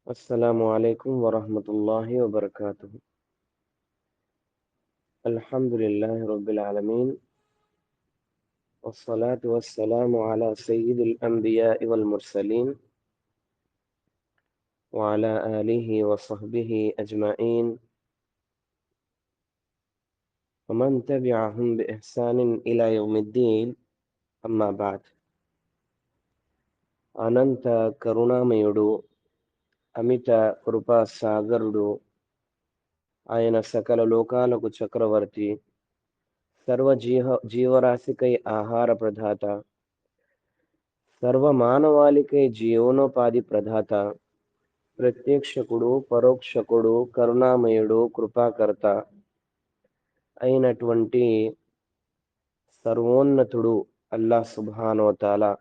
السلام عليكم ورحمة الله وبركاته. الحمد لله رب العالمين، والصلاة والسلام على سيد الأنبياء والمرسلين وعلى آله وصحبه أجمعين ومن تبعهم بإحسان إلى يوم الدين. أما بعد. అనంత కరుణామయుడు, అమిత కృపా సాగరుడు, ఆయన సకల లోకాలకు చక్రవర్తి, జీవరాశికై ఆహార ప్రదాత, సర్వ మానవాళికై జీవనోపాధి ప్రదాత, ప్రత్యక్షకుడు, పరోక్షకుడు, కరుణామయుడు, కృపాకర్త అయినటువంటి సర్వోన్నతుడు అల్లాహ్ సుబ్హానహు వ తఆలా,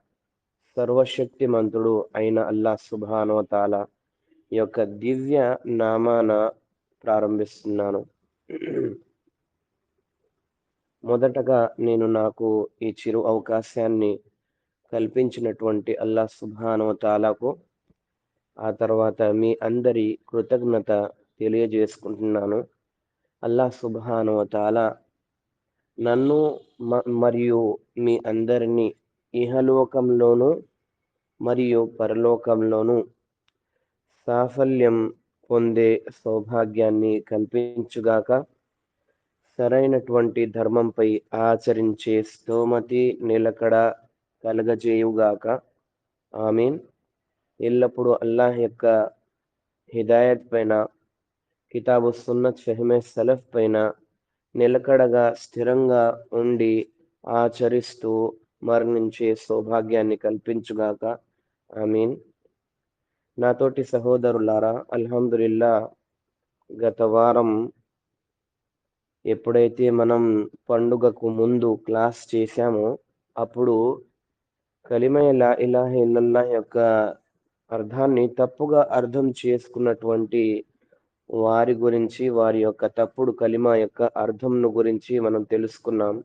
సర్వశక్తిమంతుడు అయిన అల్లాహ్ సుబ్హానహు వ తఆలా యొక్క దివ్య నామాన ప్రారంభిస్తున్నాను. మొదటగా నేను నాకు ఈ చిరు అవకాశాన్ని కల్పించినటువంటి అల్లాహ్ సుబ్హానహు వ తఆలాకు, ఆ తర్వాత మీ అందరి కృతజ్ఞత తెలియజేసుకుంటున్నాను. అల్లాహ్ సుబ్హానహు వ తఆలా నన్ను మరియు మీ అందరినీ ఇహలోకంలోనూ మరియు పరలోకంలోనూ సాఫల్యం పొందే సౌభాగ్యాన్ని కల్పించుగాక, సరైనటువంటి ధర్మంపై ఆచరించే స్తోమతి నిలకడ కలగజేయుగాక. ఆమీన్. ఎల్లప్పుడూ అల్లాహ్ యొక్క హిదాయత్ పైన, కితాబు సున్నత్ ఫెహ్మే సలఫ్ పైన నిలకడగా స్థిరంగా ఉండి ఆచరిస్తూ మరణించే సౌభాగ్యాన్ని కల్పించుగాక. ఆమీన్. నాతోటి సహోదరులారా, అల్హమ్దులిల్లా, గత వారం ఎప్పుడైతే మనం పండుగకు ముందు క్లాస్ చేశామో అప్పుడు కలిమా లా ఇలాహ ఇల్లల్లాహ్ యొక్క అర్థాన్ని తప్పుగా అర్థం చేసుకున్నటువంటి వారి గురించి, వారి యొక్క తప్పుడు కలిమా యొక్క అర్థంను గురించి మనం తెలుసుకున్నాం.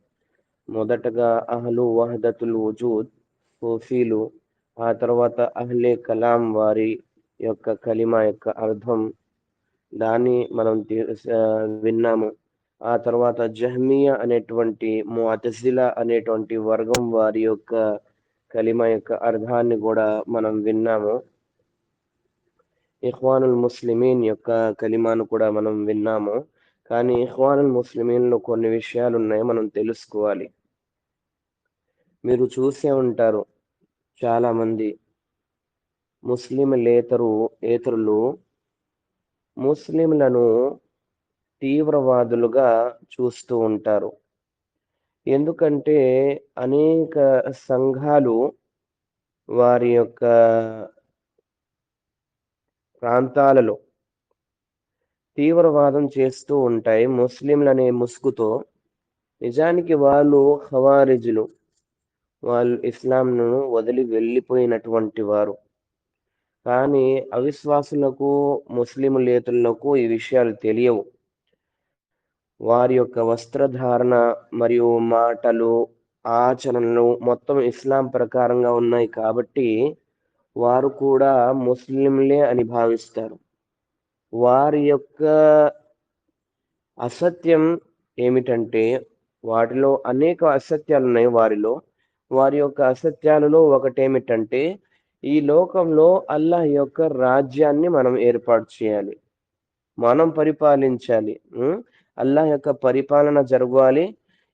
మొదటగా అహ్లు వహదతుల్ వజూద్ సూఫీలు, ఆ తర్వాత అహ్లే కలాం వారి యొక్క కలిమా యొక్క అర్థం, దాన్ని మనం విన్నాము. ఆ తర్వాత జహ్మియా అనేటువంటి, ముఅతజిలా అనేటువంటి వర్గం వారి యొక్క కలిమా యొక్క అర్థాన్ని కూడా మనం విన్నాము. ఇఖ్వానుల్ ముస్లిమీన్ యొక్క కలిమాను కూడా మనం విన్నాము. కానీ ఇఖ్వానుల్ ముస్లిమీన్లో కొన్ని విషయాలు ఉన్నాయి, మనం తెలుసుకోవాలి. మీరు చూసే ఉంటారు, చాలా మంది ముస్లింలేతరులు ముస్లింలను తీవ్రవాదులుగా చూస్తూ ఉంటారు. ఎందుకంటే అనేక సంఘాలు వారి యొక్క ప్రాంతాలలో తీవ్రవాదం చేస్తూ ఉంటాయి ముస్లింలనే ముసుగుతో. నిజానికి వాళ్ళు ఖవారిజులు, వాళ్ళు ఇస్లాంను వదిలి వెళ్ళిపోయినటువంటి వారు. కానీ అవిశ్వాసులకు, ముస్లింలేతరులకు ఈ విషయాలు తెలియవు. వారి యొక్క వస్త్రధారణ మరియు మాటలు, ఆచరణలు మొత్తం ఇస్లాం ప్రకారంగా ఉన్నాయి కాబట్టి వారు కూడా ముస్లింలే అని భావిస్తారు. వారి యొక్క అసత్యం ఏమిటంటే, వాటిలో అనేక అసత్యాలు ఉన్నాయి వారిలో. వారి యొక్క అసత్యాలలో ఒకటేమిటంటే, ఈ లోకంలో అల్లాహ్ యొక్క రాజ్యాన్ని మనం ఏర్పాటు చేయాలి, మనం పరిపాలించాలి, అల్లాహ్ యొక్క పరిపాలన జరగాలి.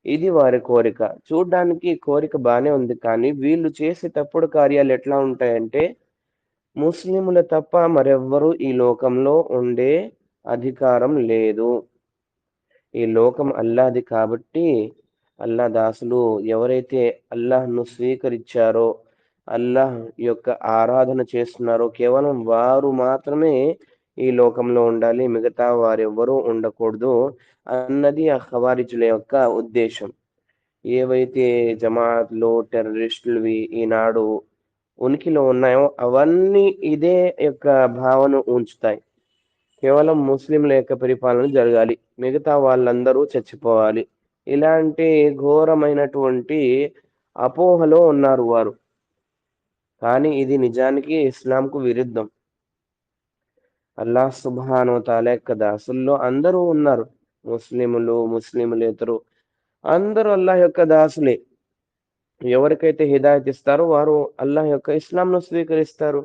ఇది వారి కోరిక. చూడ్డానికి కోరిక బానే ఉంది, కానీ వీళ్ళు చేసే తప్పుడు కార్యాలు ఎట్లా ఉంటాయంటే, ముస్లింలు తప్ప మరెవ్వరూ ఈ లోకంలో ఉండే అధికారం లేదు. ఈ లోకం అల్లాహ్ది కాబట్టి అల్లాహ్ దాసులు ఎవరైతే అల్లాహ్ను స్వీకరించారో, అల్లాహ్ యొక్క ఆరాధన చేస్తున్నారో, కేవలం వారు మాత్రమే ఈ లోకంలో ఉండాలి, మిగతా వారెవ్వరూ ఉండకూడదు అన్నది ఆ ఖవారిజుల యొక్క ఉద్దేశం. ఏవైతే జమాత్లు, టెర్రరిస్టులు ఈనాడు ఉనికిలో ఉన్నాయో అవన్నీ ఇదే యొక్క భావన ఉంచుతాయి. కేవలం ముస్లింల యొక్క పరిపాలన జరగాలి, మిగతా వాళ్ళందరూ చచ్చిపోవాలి. ఇలాంటి ఘోరమైనటువంటి అపోహలో ఉన్నారు వారు. కానీ ఇది నిజానికి ఇస్లాంకు విరుద్ధం. అల్లాహ్ సుబ్హానహు వ తఆలా యొక్క దాసుల్లో అందరూ ఉన్నారు. ముస్లిములేతరు అందరూ అల్లాహ్ యొక్క దాసులే. ఎవరికైతే హిదాయత్ ఇస్తారో వారు అల్లాహ్ యొక్క ఇస్లాంను స్వీకరిస్తారు.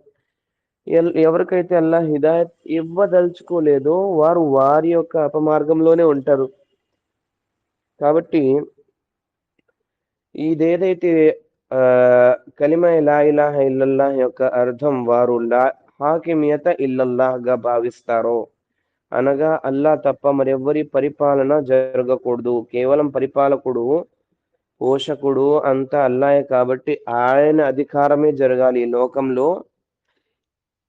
ఎవరికైతే అల్లాహ్ హిదాయత్ ఇవ్వదలుచుకోలేదో వారు వారి యొక్క అపమార్గంలోనే ఉంటారు. కాబట్టి ఇదేదైతే కలిమ లా ఇలాహ ఇల్లల్లాహ్ యొక్క అర్థం వారు హాకిమియత ఇల్లల్లాహ్‌గా భావిస్తారో, అనగా అల్లాహ్ తప్ప మరెవ్వరి పరిపాలన జరగకూడదు. కేవలం పరిపాలకుడు, పోషకుడు అంతా అల్లాహే కాబట్టి ఆయన అధికారమే జరగాలి ఈ లోకంలో.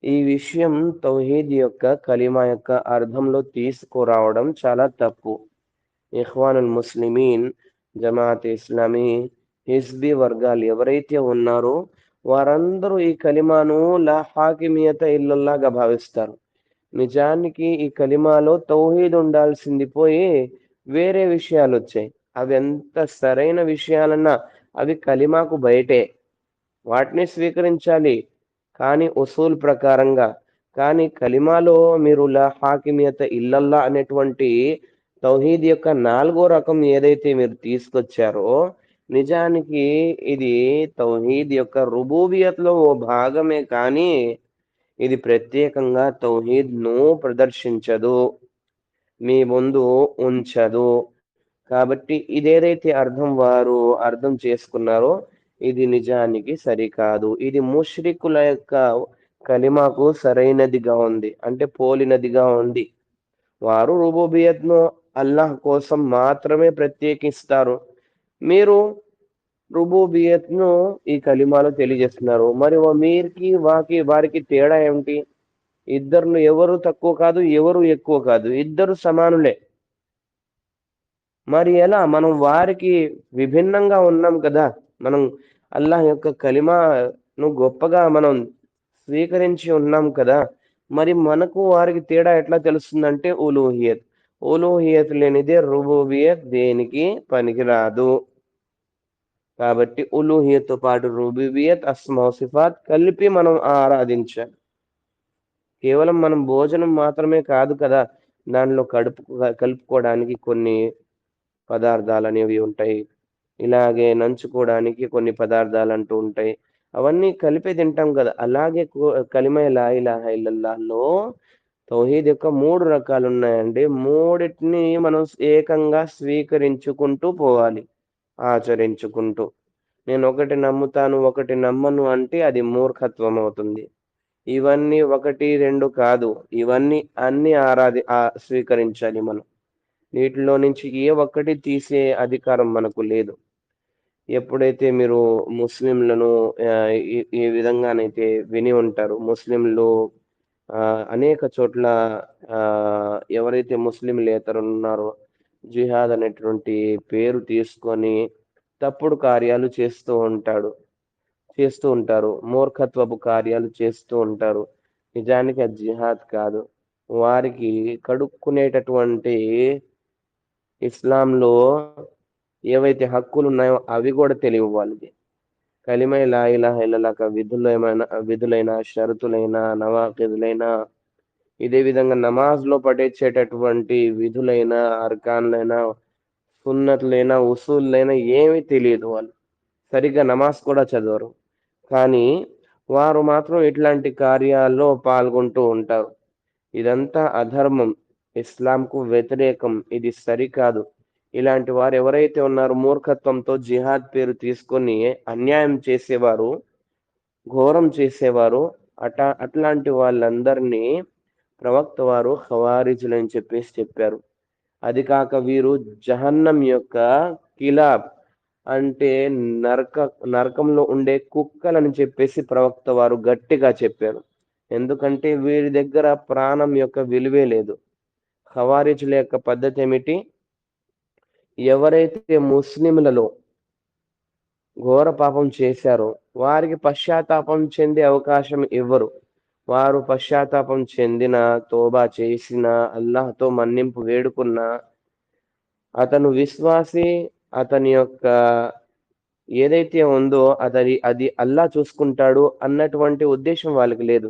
ఈ విషయం తౌహీద్ యొక్క కలిమా యొక్క అర్థంలో తీసుకురావడం చాలా తప్పు. ఇఖ్వానుల్ ముస్లిమీన్, జమాత్ ఇస్లామీ, హిజ్బీ వర్గాలు ఎవరైతే ఉన్నారో వారందరూ ఈ కలిమాను లా హాకిమియత ఇల్లల్లాగా భావిస్తారు. నిజానికి ఈ కలిమాలో తౌహీద్ ఉండాల్సింది పోయి వేరే విషయాలొచ్చాయి. అవి ఎంత సరైన విషయాలన్నా అవి కలిమాకు బయటే. వాటిని స్వీకరించాలి. కానీ ఉసూల్ ప్రకారంగా. కానీ కలిమాలో మీరు లా హాకిమియత ఇల్లల్లా అనేటువంటి తౌహీద్ యొక్క 4గో రకం ఏదైతే మీరు తీసుకొచ్చారో, నిజానికి ఇది తౌహీద్ యొక్క రుబూబియత్‌లో ఓ భాగమే కానీ, ఇది ప్రత్యేకంగా తౌహీద్‌ను ప్రదర్శించదు. మీ ముందు ఉంచదు. కాబట్టి ఇదేదైతే అర్థం వారు అర్థం చేసుకున్నారో, ఇది నిజానికి సరికాదు. ఇది ముష్రికుల యొక్క కలిమాకు సరైనదిగా ఉంది. అంటే పోలినదిగా ఉంది. వారు రుబూబియత్‌ను అల్లాహ్ కోసం మాత్రమే ప్రత్యేకిస్తారు. మీరు రుబూబియత్‌ను ఈ కలిమాలో తెలియజేస్తున్నారు. మరి వారికి తేడా ఏమిటి? ఇద్దరిలో ఎవరు తక్కువ కాదు, ఎవరు ఎక్కువ కాదు. ఇద్దరు సమానులే. మరి ఎలా? మనం వారికి విభిన్నంగా ఉన్నాం కదా! మనం అల్లాహ్ యొక్క కలిమాను గొప్పగా మనం స్వీకరించి ఉన్నాం కదా! మరి మనకు వారికి తేడా ఎట్లా తెలుస్తుందంటే ఉలూహియత్. ఉలూహియత్ లేనిదే రుబూబియత్ దేనికి పనికిరాదు. కాబట్టి ఉలూహియత్‌తో పాటు రుబూబియత్, అస్మా, సిఫాత్ కలిపి మనం ఆరాధించాలి. కేవలం మనం భోజనం మాత్రమే కాదు కదా! దానిలో కలుపుకోవడానికి కొన్ని పదార్థాలనేవి ఉంటాయి. ఇలాగే నంచుకోవడానికి కొన్ని పదార్థాలంటూ ఉంటాయి. అవన్నీ కలిపే తింటాం కదా! అలాగే కలిమ లా ఇలాహ ఇల్లల్లాహ్‌లో తౌహీద్ యొక్క 3 రకాలున్నాయండి. మూడిటిని మనం ఏకంగా స్వీకరించుకుంటూ పోవాలి. ఆచరించుకుంటూ. నేనొకటి నమ్ముతాను, ఒకటి నమ్మను అంటే అది మూర్ఖత్వం అవుతుంది. ఇవన్నీ 1, 2 కాదు. ఇవన్నీ అన్నీ స్వీకరించాలి మనం. వీటిలో నుంచి ఏ ఒక్కటి తీసే అధికారం మనకు లేదు. ఎప్పుడైతే మీరు ముస్లింలను ఈ విధంగానైతే విని ఉంటారు. ముస్లింలు అనేక చోట్ల ఎవరైతే ముస్లింలేతరులు ఉన్నారో జిహాద్ అనేటువంటి పేరు తీసుకొని తప్పుడు కార్యాలు చేస్తూ ఉంటారు. మూర్ఖత్వపు కార్యాలు చేస్తూ ఉంటారు. నిజానికి అది జిహాద్ కాదు. వారికి కడుక్కునేటటువంటి ఇస్లాంలో ఏవైతే హక్కులున్నాయో అవి గూడా తెలియవు వాళ్ళకి. కలిమ లా ఇలాహ ఇల్లల్లాహ్ విధులైన, షరతులైన, నవాఖిదులైన, ఇదే విధంగా నమాజ్‌లో పఠించేటటువంటి విధులైన, అర్కాన్‌లైన, సున్నతులైన, ఉసూల్లైన ఏమీ తెలీదు వాళ్ళు. సరిగ్గా నమాజ్ కూడా చదవరు. కానీ వారు మాత్రం ఇట్లాంటి కార్యాల్లో పాల్గొంటూ ఉంటారు. ఇదంతా అధర్మం. ఇస్లాంకు వ్యతిరేకం. ఇది సరికాదు. ఇలాంటి వారు ఎవరైతే ఉన్నారో మూర్ఖత్వంతో జిహాద్ పేరు తీసుకొని అన్యాయం చేసేవారు, ఘోరం చేసేవారు అట్లాంటి వాళ్ళందరినీ ప్రవక్త వారు ఖవారిజులని చెప్పారు. అది కాక వీరు జహన్నం యొక్క కిలాబ్ అంటే నరకంలో ఉండే కుక్కలని చెప్పేసి ప్రవక్త వారు గట్టిగా చెప్పారు. ఎందుకంటే వీరి దగ్గర ప్రాణం యొక్క విలువే లేదు. ఖవారిజుల యొక్క పద్ధతి ఏమిటి? ఎవరైతే ముస్లింలలో ఘోర పాపం చేశారో వారికి పశ్చాత్తాపం చెందే అవకాశం ఇవ్వరు. వారు పశ్చాత్తాపం చెందిన, తోబా చేసిన, అల్లాహ్‌తో మన్నింపు వేడుకున్న అతను విశ్వాసి, అతని యొక్క ఏదైతే ఉందో అది అల్లాహ్ చూసుకుంటాడు అన్నటువంటి ఉద్దేశం వాళ్ళకి లేదు.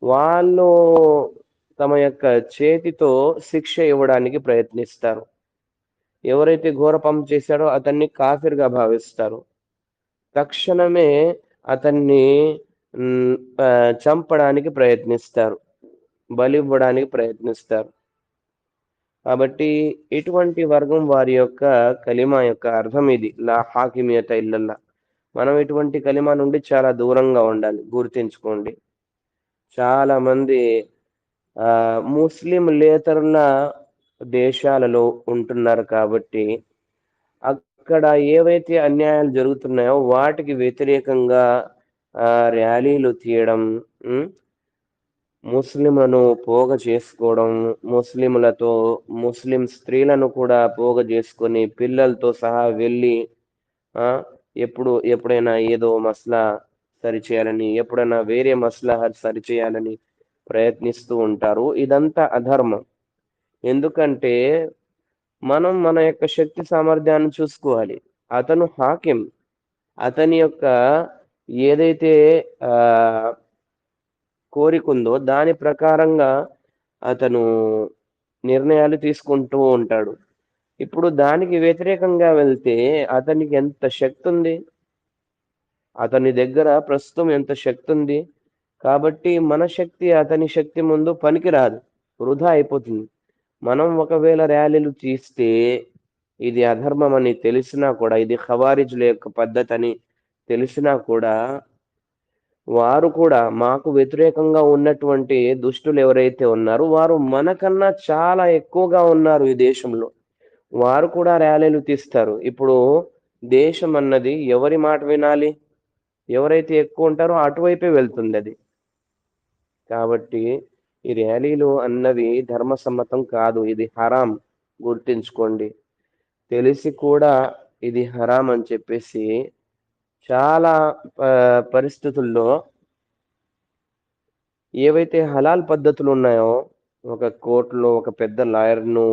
వాళ్ళు తమ యొక్క చేతితో శిక్ష ఇవ్వడానికి ప్రయత్నిస్తారు. ఎవరైతే ఘోర పాపం చేశాడో అతన్ని కాఫిర్‌గా భావిస్తారు. తక్షణమే అతన్ని హ్మ్, చంపడానికి ప్రయత్నిస్తారు. బలివ్వడానికి ప్రయత్నిస్తారు. కాబట్టి ఇటువంటి వర్గం వారి యొక్క కలిమా యొక్క అర్థం ఇది. లా హాకిమియత ఇల్లల్లా. మనం ఇటువంటి కలిమా నుండి చాలా దూరంగా ఉండాలి. గుర్తుంచుకోండి. చాలామంది ముస్లింలేతరుల దేశాలలో ఉంటున్నారు కాబట్టి, అక్కడ ఏవైతే అన్యాయాలు జరుగుతున్నాయో వాటికి వ్యతిరేకంగా ర్యాలీలు తీయడం, హ్మ్. ముస్లింలను పోగ చేసుకోవడం, ముస్లింలతో ముస్లిం స్త్రీలను కూడా పోగ చేసుకొని పిల్లలతో సహా వెళ్ళి ఆ! ఎప్పుడైనా ఏదో మసలా సరిచేయాలని, ఎప్పుడైనా వేరే మసలహా సరిచేయాలని ప్రయత్నిస్తూ ఉంటారు. ఇదంతా అధర్మం. ఎందుకంటే మనం మన యొక్క శక్తి సామర్థ్యాన్ని చూసుకోవాలి. అతను హాకిం. అతని యొక్క ఏదైతే ఆహ్, కోరికుందో దాని ప్రకారంగా అతను నిర్ణయాలు తీసుకుంటూ ఉంటాడు. ఇప్పుడు దానికి వ్యతిరేకంగా వెళ్తే అతనికి ఎంత శక్తుంది? అతని దగ్గర ప్రస్తుతం ఎంత శక్తుంది? కాబట్టి మన శక్తి అతని శక్తి ముందు పనికిరాదు. వృధా అయిపోతుంది. మనం ఒకవేళ ర్యాలీలు తీస్తే ఇది అధర్మమని తెలిసినా కూడా, ఇది ఖవారిజుల యొక్క పద్ధతని తెలిసినా కూడా, వారు కూడా మాకు వ్యతిరేకంగా ఉన్నటువంటి దుష్టులు ఎవరైతే ఉన్నారో, వారు మనకన్నా చాలా ఎక్కువగా ఉన్నారు ఈ దేశంలో. వారు కూడా ర్యాలీలు తీస్తారు. ఇప్పుడు దేశం అన్నది ఎవరి మాట వినాలి? ఎవరైతే ఎక్కువ ఉంటారో అటువైపే వెళ్తుందది. కాబట్టి ఈ ర్యాలీలు అన్నవి ధర్మసమ్మతం కాదు. ఇది హరాం. గుర్తుంచుకోండి. తెలిసి కూడా ఇది హరాం అని చెప్పేసి చాలా పరిస్థితుల్లో ఏవైతే హలాల్ పద్ధతులున్నాయో, ఒక కోర్ట్‌లో ఒక పెద్ద లాయర్‌ను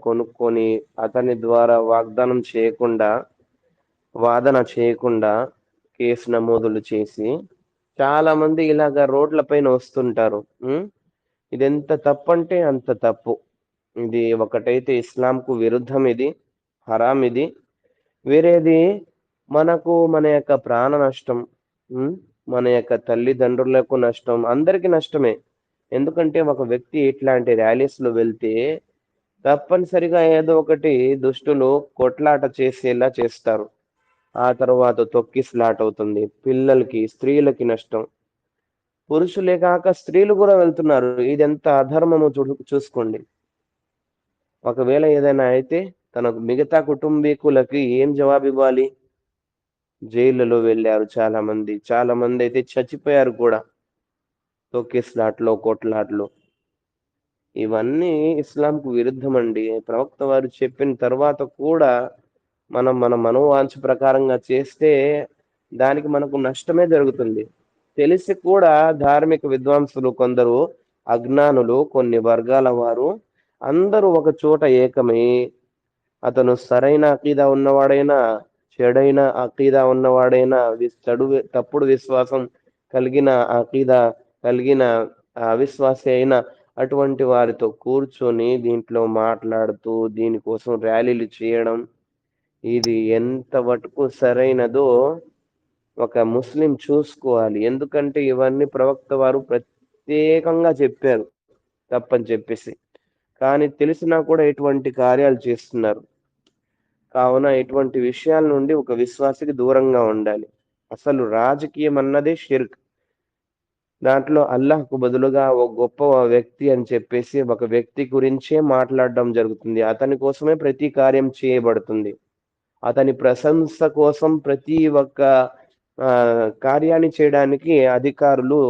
కొనుక్కొని అతని ద్వారా వాగ్దానం చేయకుండా, వాదన చేయకుండా కేసు నమోదులు చేసి చాలామంది ఇలాగ రోడ్ల పైన వస్తుంటారు. హ్మ్. ఇదెంత తప్పంటే అంత తప్పు. ఇది ఒకటైతే ఇస్లాంకు విరుద్ధం ఇది. హరాం ఇది. వేరేది మనకు మన యొక్క ప్రాణ నష్టం. హ్మ్. మన యొక్క తల్లిదండ్రులకు నష్టం. అందరికి నష్టమే. ఎందుకంటే ఒక వ్యక్తి ఇట్లాంటి ర్యాలీస్‌లో వెళ్తే తప్పనిసరిగా ఏదో ఒకటి దుష్టులు కొట్లాట చేసేలా చేస్తారు. ఆ తర్వాత తొక్కిసలాట అవుతుంది. పిల్లలకి, స్త్రీలకి నష్టం. పురుషులే కాక స్త్రీలు గూడా వెళ్తున్నారు. ఇదెంత అధర్మమో చూసుకోండి. ఒకవేళ ఏదైనా అయితే తన మిగతా కుటుంబీకులకి ఏం జవాబివ్వాలి? జైళ్ళలో వెళ్లారు చాలామంది. చాలామందైతే చచ్చిపోయారు కూడా. తొక్కిసలాటలో, కొట్లాటలో. ఇవన్నీ ఇస్లాంకు విరుద్ధమండి. ప్రవక్త వారు చెప్పిన తర్వాత కూడా మనం మన మనోవాంఛ ప్రకారంగా చేస్తే దానికి మనకు నష్టమే జరుగుతుంది. తెలిసి కూడా ధార్మిక విద్వాంసులు కొందరు, అజ్ఞానులు కొన్ని వర్గాల వారు అందరూ ఒక చోట ఏకమై అతను సరైన అకీదా ఉన్నవాడైనా, చెడైన అకీదా ఉన్నవాడైనా, తప్పుడు విశ్వాసం కలిగిన అకీదా కలిగిన అవిశ్వాసి అయిన అటువంటి వారితో కూర్చొని దీంట్లో మాట్లాడుతూ దీనికోసం ర్యాలీలు చేయడం, ఇది ఎంత మటుకు సరైనదో ఒక ముస్లిం చూసుకోవాలి. ఎందుకంటే ఇవన్నీ ప్రవక్త వారు ప్రత్యేకంగా చెప్పారు తప్పని చెప్పేసి. కానీ తెలిసినా కూడా ఇటువంటి కార్యాలు చేస్తున్నారు. కావున ఇటువంటి విషయాల నుండి ఒక విశ్వాసికి దూరంగా ఉండాలి. అసలు రాజకీయం అన్నదే షిర్క్. దాంట్లో అల్లాహ్‌కు బదులుగా ఒక గొప్ప వ్యక్తి అని చెప్పేసి ఒక వ్యక్తి గురించే మాట్లాడడం జరుగుతుంది. అతని కోసమే ప్రతి కార్యం చేయబడుతుంది. అతని ప్రశంస కోసం ప్రతి ఒక్క కార్యాన్ని చేయడానికి అధికారులు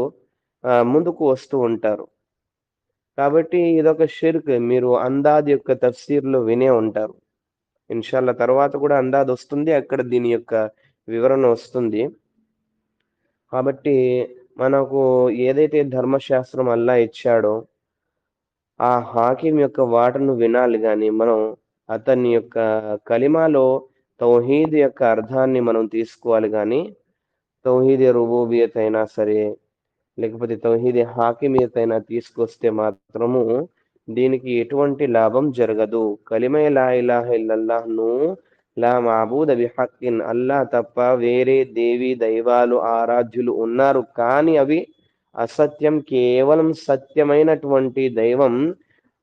ముందుకు వస్తూ ఉంటారు. కాబట్టి ఇదొక షిర్క్. మీరు అందాద్ యొక్క తఫ్సీర్‌లో వినే ఉంటారు. ఇన్షాల్లా తర్వాత కూడా అందాదొస్తుంది. అక్కడ దీని యొక్క వివరణ వస్తుంది. కాబట్టి మనకు ఏదైతే ధర్మశాస్త్రం అల్లా ఇచ్చాడో, ఆ హాకిం యొక్క వాటను వినాలి గానీ, మనం అతని యొక్క కలిమాలో తౌహీద్ యొక్క అర్థాన్ని మనం తీసుకోవాలి గానీ, తౌహీద్ రుబూబియత్ అయినా సరే, లేకపోతే తౌహీద్ హాకిమియత్ అయినా తీసుకొస్తే మాత్రము దీనికి ఎటువంటి లాభం జరగదు. కలిమ లా ఇలాహ ఇల్లల్లాహ్‌ను లా మాబూద బిహక్కిన్ అల్లాహ్ తప్ప వేరే దేవి దైవాలు ఆరాధ్యులు ఉన్నారు. కానీ అవి అసత్యం. కేవలం సత్యమైనటువంటి దైవం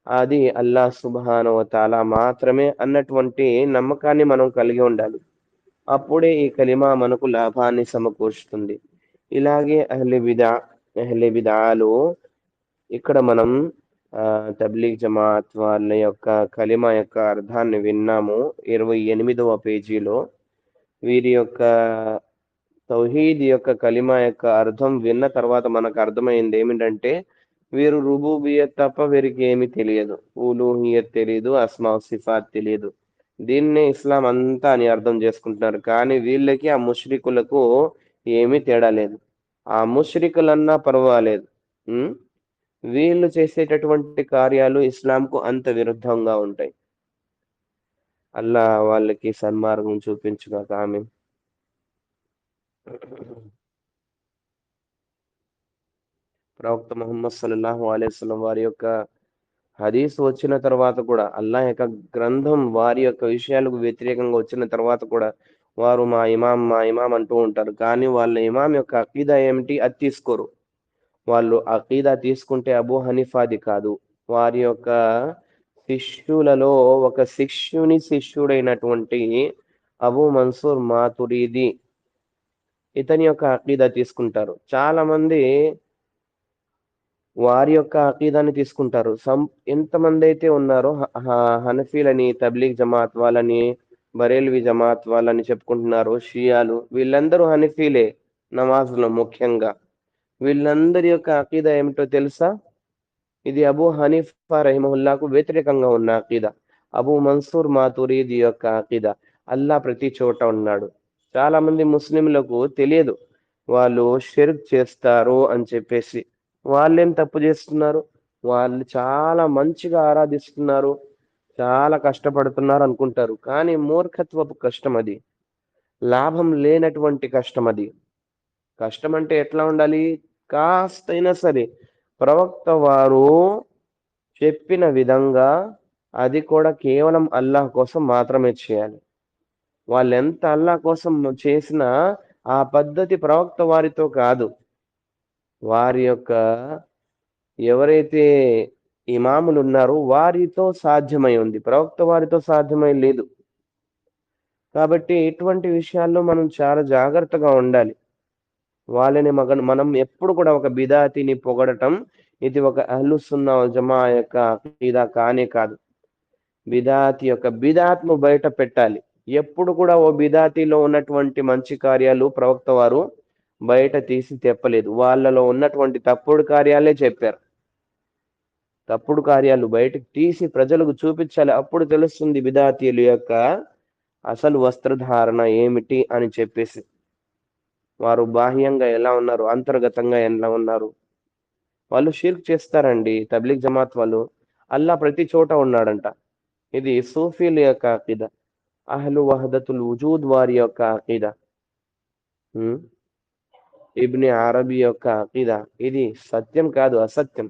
అది అల్లాహ్ సుబ్హానహు వ తఆలా మాత్రమే అన్నటువంటి నమ్మకాన్ని మనం కలిగి ఉండాలి. అప్పుడే ఈ కలిమా మనకు లాభాన్ని సమకూరుస్తుంది. ఇలాగే అహ్లె బిదాలు ఇక్కడ మనం తబ్లీగ్ జమాత్ వాళ్ళ యొక్క కలిమా యొక్క అర్థాన్ని విన్నాము. 28వ పేజీలో వీరి యొక్క తౌహీద్ యొక్క కలిమా యొక్క అర్థం విన్న తర్వాత మనకు అర్థమైంది ఏమిటంటే వీరు రుబూబియత్ తప్ప వీరికి ఏమీ తెలియదు, ఊలూహియత్ తెలియదు, అస్మా సిఫాత్ తెలియదు. దీన్నే ఇస్లాం అంతా అని అర్థం చేసుకుంటున్నారు. కానీ వీళ్ళకి ఆ ముష్రికులకు ఏమీ తేడా లేదు. ఆ ముష్రికులన్నా పర్వాలేదు. ఉం? వీళ్ళు చేసేటటువంటి కార్యాలు ఇస్లాంకు అంత విరుద్ధంగా ఉంటాయి. అల్లా వాళ్ళకి సన్మార్గం చూపించుగాక. ఆమీన్. ప్రవక్త ముహమ్మద్ సల్లల్లాహు అలైహి వసల్లం వారి యొక్క హదీస్ వచ్చిన తర్వాత కూడా, అల్లాహ్ యొక్క గ్రంథం వారి యొక్క విషయాలకు వ్యతిరేకంగా వచ్చిన తర్వాత కూడా వారు మా ఇమాం అంటూ ఉంటారు. కానీ వాళ్ళ ఇమాం యొక్క అకీదా ఏమిటి అది తీసుకోరు. వాళ్ళు అకీదా తీసుకుంటే అబూ హనీఫాది కాదు, వారి యొక్క శిష్యులలో ఒక శిష్యుడైనటువంటి అబూ మన్సూర్ మాతురీది ఇతని యొక్క అకీదా తీసుకుంటారు. చాలా మంది వారి యొక్క అకీదాన్ని తీసుకుంటారు. ఎంతమంది అయితే ఉన్నారో హనఫీలని, తబ్లీగ్ జమాత్ వాళ్ళని, బరేల్వి జమాత్ వాళ్ళని చెప్పుకుంటున్నారు, షియాలు, వీళ్ళందరూ హనఫీలే. నమాజ్లో ముఖ్యంగా వీళ్ళందరి యొక్క అకీదా ఏమిటో తెలుసా? ఇది అబూ హనీఫా రహిమహుల్లాకు వ్యతిరేకంగా ఉన్న అకీదా. అబూ మన్సూర్ మాతురీది యొక్క అకీదా. అల్లా ప్రతి చోట ఉన్నాడు. చాలా మంది ముస్లింలకు తెలియదు వాళ్ళు షిర్క్ చేస్తారు అని చెప్పేసి. వాళ్ళేం తప్పు చేస్తున్నారు? వాళ్ళు చాలా మంచిగా ఆరాధిస్తున్నారు, చాలా కష్టపడుతున్నారు అనుకుంటారు. కానీ మూర్ఖత్వపు కష్టం అది, లాభం లేనటువంటి కష్టం అది. కష్టం అంటే ఎట్లా ఉండాలి? కాస్తైనా సరే ప్రవక్త వారు చెప్పిన విధంగా అది కూడా కేవలం అల్లాహ్ కోసం మాత్రమే చేయాలి. వాళ్ళు ఎంత అల్లాహ్ కోసం చేసినా ఆ పద్ధతి ప్రవక్త వారితో కాదు, వారి యొక్క ఎవరైతే ఇమాములు ఉన్నారో వారితో సాధ్యమై ఉంది, ప్రవక్త వారితో సాధ్యమై లేదు. కాబట్టి ఇటువంటి విషయాల్లో మనం చాలా జాగ్రత్తగా ఉండాలి. వాళ్ళని మనం ఎప్పుడు కూడా ఒక బిదాతిని పొగడటం ఇది ఒక అహ్లు సున్నా వల్ జమా యొక్క అకీదా కానే కాదు. బిదాతి యొక్క బిదాత్ను బయట పెట్టాలి. ఎప్పుడు కూడా ఓ బిదాతిలో ఉన్నటువంటి మంచి కార్యాలు ప్రవక్త వారు బయట తీసి తెప్పలేదు. వాళ్ళలో ఉన్నటువంటి తప్పుడు కార్యాలే చెప్పారు. తప్పుడు కార్యాలు బయటకు తీసి ప్రజలకు చూపించాలి. అప్పుడు తెలుస్తుంది బిదాతీయుల యొక్క అసలు వస్త్రధారణ ఏమిటి అని చెప్పేసి. వారు బాహ్యంగా ఎలా ఉన్నారు, అంతర్గతంగా ఎలా ఉన్నారు. వాళ్ళు షిర్క్ చేస్తారండి తబ్లీగ్ జమాత్ వాళ్ళు. అల్లా ప్రతి చోట ఉన్నాడంట. ఇది సూఫీల యొక్క అకీదా, అహ్లు వహదతుల్ వుజూద్ వారి యొక్క అకీదా, ఇబ్ని అరబీ యొక్క అకీదా. ఇది సత్యం కాదు, అసత్యం.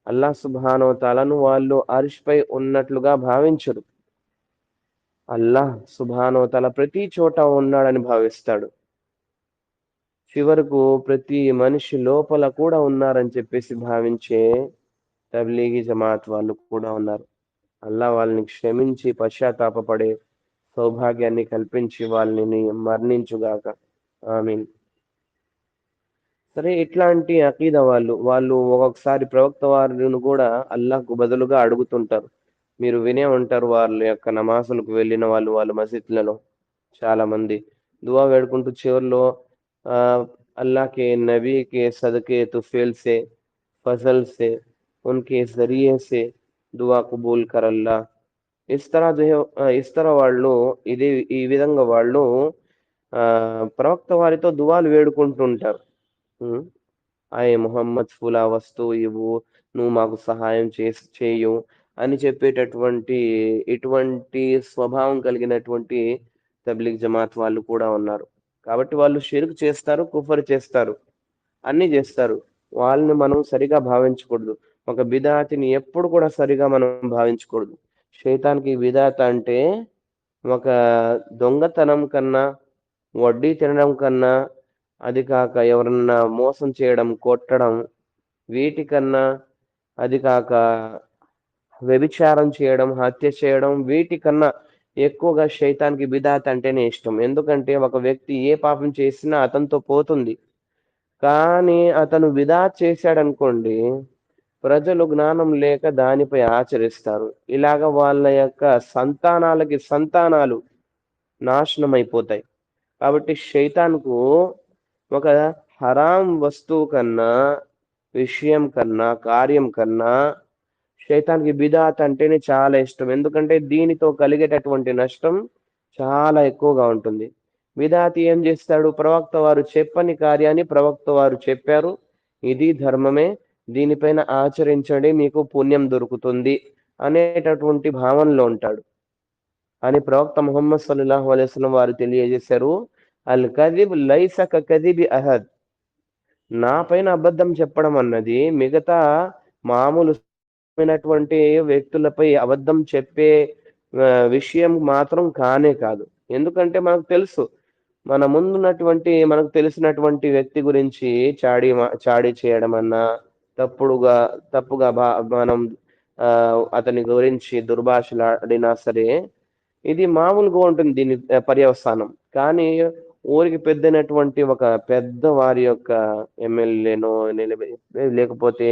అల్లాహ్ సుబ్హానహు వ తఆలాను వాళ్ళు అర్ష్ పై ఉన్నట్లుగా భావించరు. అల్లాహ్ సుబ్హానహు వ తఆలా ప్రతి చోట ఉన్నాడని భావిస్తాడు. చివరకు ప్రతి మనిషి లోపల కూడా ఉన్నారని చెప్పేసి భావించే తబ్లీగీ జమాత్ వాళ్ళు కూడా ఉన్నారు. అల్లా వాళ్ళని క్షమించి పశ్చాత్తాపపడే సౌభాగ్యాన్ని కల్పించి వాళ్ళని మరణించుగాక. ఆమీన్. సరే, ఇట్లాంటి అకీదా వాళ్ళు ఒక్కొక్కసారి ప్రవక్త వారిని కూడా అల్లాహ్కు బదులుగా అడుగుతుంటారు. మీరు వినే ఉంటారు, వాళ్ళ యొక్క నమాజులకు వెళ్ళిన వాళ్ళు మసీద్లలో చాలా మంది దువా వేడుకుంటూ చివరిలో ఆ अल्लाह के नबी के सदके तुफेल से फजल से उनके जरिए से दुआ कबूल कर अल्लाह. ఇస్తరా వాళ్ళు ఈ విధంగా వాళ్ళు ప్రవక్త వారితో దువాలు వేడుకుంటుంటారు. ఆయే ముహమ్మద్ ఫులా వస్తువు ఇవ్వు, నువ్వు మాకు సహాయం చేయు అని చెప్పేటటువంటి ఇటువంటి స్వభావం కలిగినటువంటి తబ్లీగ్ జమాత్ వాళ్ళు కూడా ఉన్నారు. కాబట్టి వాళ్ళు షిర్క్ చేస్తారు, కుఫర్ చేస్తారు. అన్నీ చేస్తారు. వాళ్ళని మనం సరిగా భావించకూడదు. ఒక బిదాతిని ఎప్పుడు కూడా సరిగా మనం భావించకూడదు. షైతాన్‌కి బిదాత్ అంటే ఒక దొంగతనం కన్నా, వడ్డీ తినడం కన్నా, అది కాక ఎవరన్నా మోసం చేయడం, కొట్టడం వీటికన్నా, అది కాక వ్యభిచారం చేయడం, హత్య చేయడం వీటికన్నా ఎక్కువగా షైతాన్‌కి బిదాత్ అంటేనే ఇష్టం. ఎందుకంటే ఒక వ్యక్తి ఏ పాపం చేసినా అతనితో పోతుంది. కానీ అతను బిదాత్ చేశాడనుకోండి, ప్రజలు జ్ఞానం లేక దానిపై ఆచరిస్తారు. ఇలాగ వాళ్ళ యొక్క సంతానాలకి సంతానాలు నాశనమైపోతాయి. కాబట్టి షైతాన్‌కు ఒక హరాం వస్తువు కన్నా, విషయం కన్నా, కార్యం కన్నా షైతాన్‌కి బిదాత్ అంటేనే చాలా ఇష్టం. ఎందుకంటే దీనితో కలిగేటటువంటి నష్టం చాలా ఎక్కువగా ఉంటుంది. బిదాతి ఏం చేస్తాడు? ప్రవక్త వారు చెప్పని కార్యాన్ని ప్రవక్త వారు చెప్పారు. ఇది ధర్మమే. దీనిపైన ఆచరించండి మీకు పుణ్యం దొరుకుతుంది అనేటటువంటి భావనలో ఉంటాడు. అని ప్రవక్త ముహమ్మద్ సల్లల్లాహు అలైహి వసల్లం వారు తెలియజేశారు. అల్ కదిబ్ లైస కదిబి అహద్. నా పైన అబద్ధం చెప్పడం అన్నది మిగతా మామూలు మైనటువంటి వ్యక్తులపై అబద్ధం చెప్పే విషయం మాత్రం కానే కాదు. ఎందుకంటే మనకు తెలుసు. మన ముందున్నటువంటి మనకు తెలిసినటువంటి వ్యక్తి గురించి చాడీ చేయడం అన్నా, తప్పుడుగా తప్పుగా మనం అతని గురించి దుర్భాషలాడినా సరే, ఇది మామూలుగా ఉంటుంది దీని పర్యవసానం. కానీ ఊరికి పెద్దైనటువంటి ఒక పెద్ద వారి యొక్క ఎమ్మెల్యేనో లేకపోతే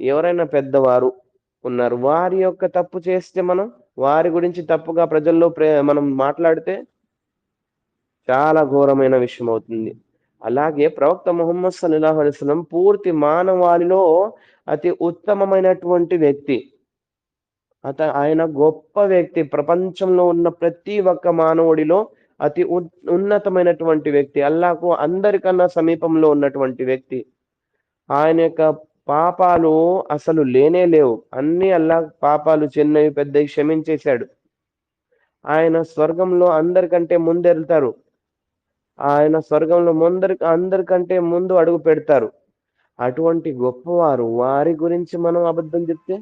ఎవరైనా పెద్దవారు ఉన్నారు. వారి యొక్క తప్పు చేస్తే మనం వారి గురించి తప్పుగా ప్రజల్లో మనం మాట్లాడితే చాలా ఘోరమైన విషయం అవుతుంది. అలాగే ప్రవక్త ముహమ్మద్ సల్లల్లాహు అలైహి వసల్లం పూర్తి మానవాళిలో అతి ఉత్తమమైనటువంటి వ్యక్తి. ఆయన గొప్ప వ్యక్తి. ప్రపంచంలో ఉన్న ప్రతి ఒక్క మానవుడిలో అతి ఉన్నతమైనటువంటి వ్యక్తి. అల్లాహకు అందరికన్నా సమీపంలో ఉన్నటువంటి వ్యక్తి. ఆయన యొక్క పాపాలు అసలు లేనే లేవు. అన్నీ అల్లాహ్ పాపాలు చిన్నవి, పెద్దవి క్షమించేశాడు. ఆయన స్వర్గంలో అందరికంటే ముందెళ్తారు. ఆయన స్వర్గంలో అందరికంటే ముందు అడుగు పెడతారు. అటువంటి గొప్పవారు వారి గురించి మనం అబద్ధం చెప్తే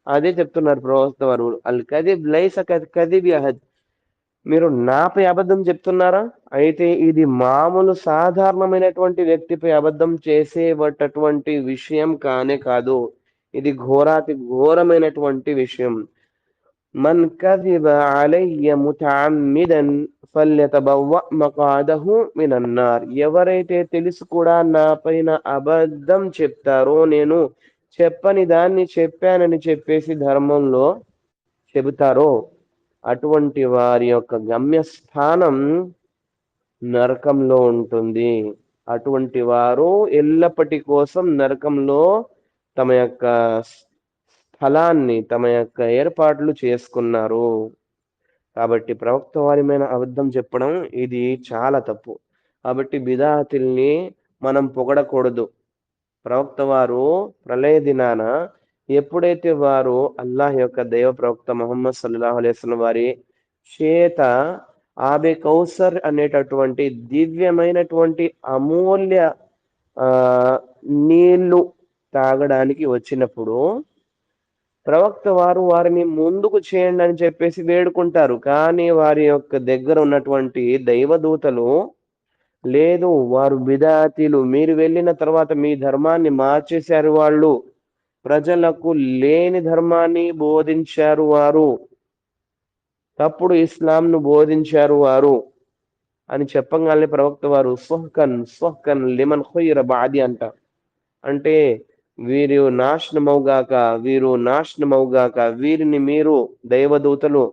అదే చెప్తున్నారు ప్రవక్త వారు. అల్ కదిబ్ లైస కదిబి అహద్. మీరు నాపై అబద్ధం చెప్తున్నారా? అయితే ఇది మామూలు సాధారణమైనటువంటి వ్యక్తిపై అబద్ధం చేసేటటువంటి విషయం కానే కాదు. ఇది ఘోరాతి ఘోరమైనటువంటి విషయం. మన్ కదిబ అలయ్య ముతఅమ్మిదన్ ఫల్యతబవ్వ మకాదహు మినన్నార్. ఎవరైతే తెలుసు కూడా నా పైన అబద్ధం చెప్తారో, నేను చెప్పని దాన్ని చెప్పానని చెప్పేసి ధర్మంలో చెబుతారో, అటువంటి వారి యొక్క గమ్యస్థానం నరకంలో ఉంటుంది. అటువంటి వారు ఎల్లప్పటి కోసం నరకంలో తమ యొక్క స్థలాన్ని, తమ యొక్క ఏర్పాట్లు చేసుకున్నారు. కాబట్టి ప్రవక్త వారి మీద అబద్ధం చెప్పడం ఇది చాలా తప్పు. కాబట్టి బిదాతుల్ని మనం పొగడకూడదు. ప్రవక్త వారు ప్రళయ దినాన ఎప్పుడైతే వారు అల్లాహ్ యొక్క దైవ ప్రవక్త ముహమ్మద్ సల్లల్లాహు అలైహి వసల్లం వారి చేత ఆబే కౌసర్ అనేటటువంటి దివ్యమైనటువంటి అమూల్య ఆ నీళ్లు తాగడానికి వచ్చినప్పుడు ప్రవక్త వారు వారిని ముందుకు చేయండి అని చెప్పేసి వేడుకుంటారు. కానీ వారి యొక్క దగ్గర ఉన్నటువంటి దైవదూతలు లేదు, వారు బిదాతీలు, మీరు వెళ్ళిన తర్వాత మీ ధర్మాన్ని మార్చేశారు వాళ్ళు, ప్రజలకు లేని ధర్మాన్ని బోధించారు వారు, తప్పుడు ఇస్లాంను బోధించారు వారు అని చెప్పగానే ప్రవక్త వారు స్వహ్కన్ స్వహ్కన్ లిమన్ ఖుయ్యిర బాది అంట. అంటే వీరు నాశనమవుగాక, వీరు నాశనమవుగాక, వీరిని మీరు దైవదూతలు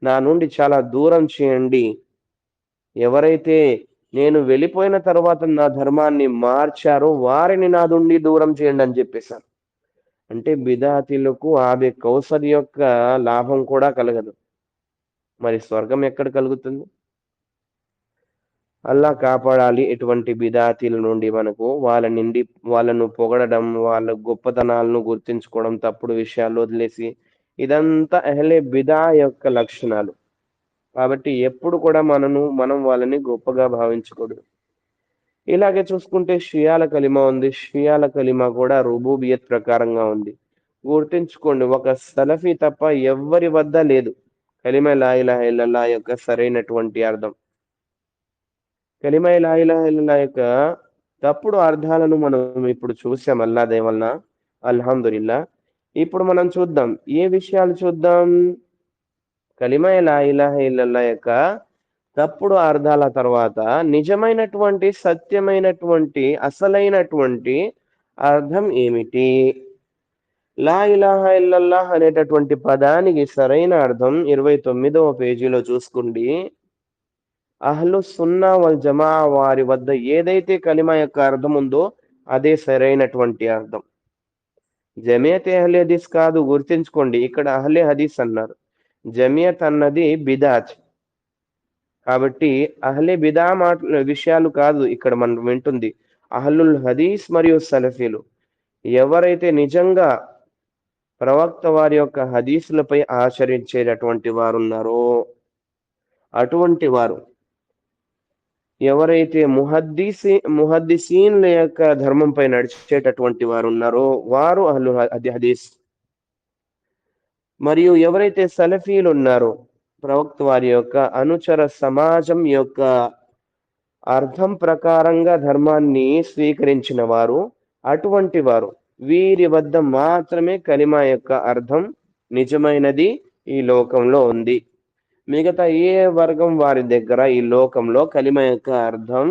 నా నుండి చాలా దూరం చేయండి. ఎవరైతే నేను వెళ్ళిపోయిన తర్వాత నా ధర్మాన్ని మార్చారో వారిని నా నుండి దూరం చేయండి అని చెప్పేశారు. అంటే బిదాతీలకు ఆమె కౌసర్ యొక్క లాభం కూడా కలగదు. మరి స్వర్గం ఎక్కడ కలుగుతుంది? అల్లా కాపాడాలి ఎటువంటి బిదాతీల నుండి మనకు. వాళ్ళను పొగడడం, వాళ్ళ గొప్పతనాలను గుర్తించుకోవడం, తప్పుడు విషయాలు వదిలేసి, ఇదంతా అహ్లే బిదా యొక్క లక్షణాలు. కాబట్టి ఎప్పుడు కూడా మనం వాళ్ళని గొప్పగా భావించకూడదు. ఇలాగే చూసుకుంటే షియాల కలిమా ఉంది. షియాల కలిమా కూడా రుబూబియత్ ప్రకారంగా ఉంది. గుర్తుంచుకోండి, ఒక సలఫీ తప్ప ఎవ్వరి వద్ద లేదు కలిమా లా ఇలాహ ఇల్లల్లాహ్ యొక్క సరైనటువంటి అర్థం. కలిమా లా ఇలాహ ఇల్లల్లాహ్ యొక్క తప్పుడు అర్థాలను మనం ఇప్పుడు చూసాం అల్లా దయ వలన. అల్హమ్దులిల్లా. ఇప్పుడు మనం చూద్దాం. ఏ విషయాలు చూద్దాం? కలిమా లా ఇలాహ ఇల్లల్లాహ్ యొక్క తప్పుడు అర్థాల తర్వాత నిజమైనటువంటి, సత్యమైనటువంటి, అసలైనటువంటి అర్థం ఏమిటి? లా ఇలాహా ఇల్లల్లాహ్ అనేటటువంటి పదానికి సరైన అర్థం 29వ పేజీలో చూసుకోండి. అహ్లు సున్నా వల్ జమా వారి వద్ద ఏదైతే కలిమా యొక్క అర్థం ఉందో అదే సరైనటువంటి అర్థం. జమియత్ అహ్లే హదీస్ కాదు, గుర్తుంచుకోండి. ఇక్కడ అహ్లే హదీస్ అన్నారు. జమియత్ అన్నది బిదాత్. కాబట్టి అహ్లే బిదా విషయాలు కాదు ఇక్కడ మనం వింటుంది. అహ్లుల్ హదీస్ మరియు సలఫీలు ఎవరైతే నిజంగా ప్రవక్త వారి యొక్క హదీసులపై ఆచరించేటటువంటి వారు ఉన్నారో అటువంటి వారు, ఎవరైతే ముహద్దిసీన్ల యొక్క ధర్మంపై నడిచేటటువంటి వారు ఉన్నారో వారు అహ్లు హదీస్. మరియు ఎవరైతే సలఫీలు ఉన్నారో ప్రవక్త వారి యొక్క అనుచర సమాజం యొక్క అర్థం ప్రకారంగా ధర్మాన్ని స్వీకరించిన వారు, అటువంటి వారు, వీరి వద్ద మాత్రమే కలిమా యొక్క అర్థం నిజమైనది ఈ లోకంలో ఉంది. మిగతా ఏ వర్గం వారి దగ్గర ఈ లోకంలో కలిమ యొక్క అర్థం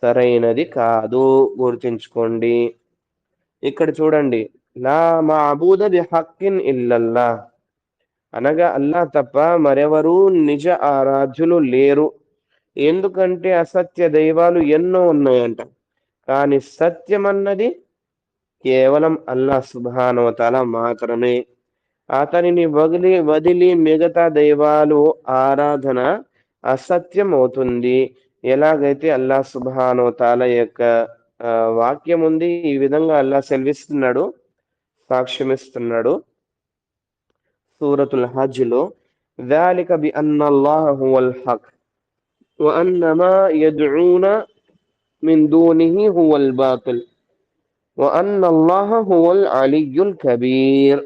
సరైనది కాదు. గుర్తుంచుకోండి. ఇక్కడ చూడండి, లా మాబూద బిహక్కిన్ ఇల్లల్లా అనగా అల్లా తప్ప మరెవరూ నిజ ఆరాధ్యులు లేరు. ఎందుకంటే అసత్య దైవాలు ఎన్నో ఉన్నాయంట, కానీ సత్యం అన్నది కేవలం అల్లా సుబ్హానహు వ తఆలా మాత్రమే. అతనిని వదిలి మిగతా దైవాలు ఆరాధన అసత్యం అవుతుంది. ఎలాగైతే అల్లా సుబ్హానహు వ తఆలా యొక్క వాక్యం ఉంది, ఈ విధంగా అల్లా సెలవిస్తున్నాడు, సాక్ష్యమిస్తున్నాడు సూరతుల్ హజ్ లో, ذلك بأن الله هو الحق وأن ما يدعون من دونه هو الباطل وأن الله هو العلي الكبير.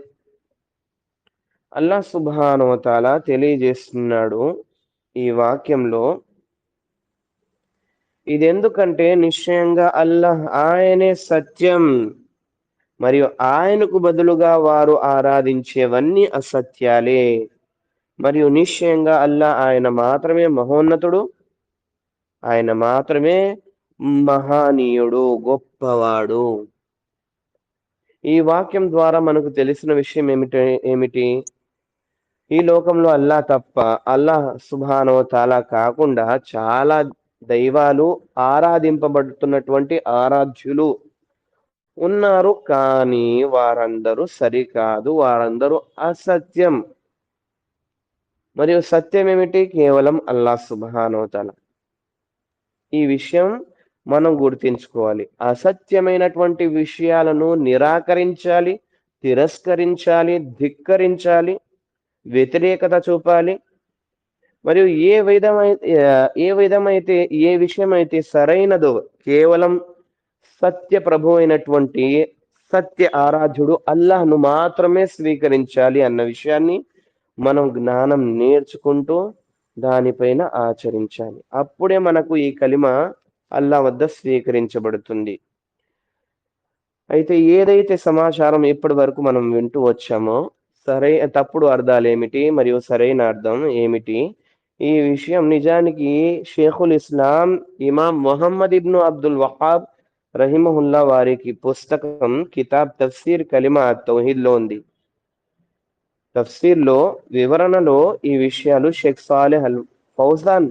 అల్లాహ్ సుబ్హానహు వ తఆలా తెలియజేస్తున్నాడు ఈ వాక్యంలో, ఇది ఎందుకంటే నిశ్చయంగా అల్లాహ్ ఆయనే సత్యం మరియు ఆయనకు బదులుగా వారు ఆరాధించేవన్నీ అసత్యాలే. మరియు నిశ్చయంగా అల్లాహ్ ఆయన మాత్రమే మహోన్నతుడు, ఆయన మాత్రమే మహానీయుడు, గొప్పవాడు. ఈ వాక్యం ద్వారా మనకు తెలిసిన విషయం ఏమిటి? ఈ లోకంలో అల్లా తప్ప, అల్లాహ్ సుబ్హానహు వ తఆలా కాకుండా చాలా దైవాలు, ఆరాధింపబడుతున్నటువంటి ఆరాధ్యులు ఉన్నారు. కానీ వారందరూ సరికాదు, వారందరూ అసత్యం. మరియు సత్యం ఏమిటి? కేవలం అల్లాహ్ సుబ్హానహు వ తఆలా. ఈ విషయం మనం గుర్తించుకోవాలి. అసత్యమైనటువంటి విషయాలను నిరాకరించాలి, తిరస్కరించాలి, ధిక్కరించాలి, వ్యతిరేకత చూపాలి. మరియు ఏ విషయమైతే సరైనదో, కేవలం సత్య ప్రభు అయినటువంటి సత్య ఆరాధ్యుడు అల్లాహ్ను మాత్రమే స్వీకరించాలి అన్న విషయాన్ని మనం జ్ఞానం నేర్చుకుంటూ దానిపైన ఆచరించాలి. అప్పుడే మనకు ఈ కలిమ అల్లా వద్ద స్వీకరించబడుతుంది. అయితే ఏదైతే సమాచారం ఇప్పటి వరకు మనం వింటూ వచ్చామో, తప్పుడు అర్థాలు ఏమిటి మరియు సరైన అర్థం ఏమిటి, ఈ విషయం నిజానికి షేఖుల్ ఇస్లాం ఇమాం మొహమ్మద్ ఇబ్ను అబ్దుల్ వహాబ్ రహిమహుల్లా వారికి పుస్తకం కితాబ్ తఫ్సీర్ కలిమా తౌహీద్ లో ఉంది. తఫ్సీర్లో వివరణలో ఈ విషయాలు షేఖ్ సాలెహ్ అల్ ఫౌజాన్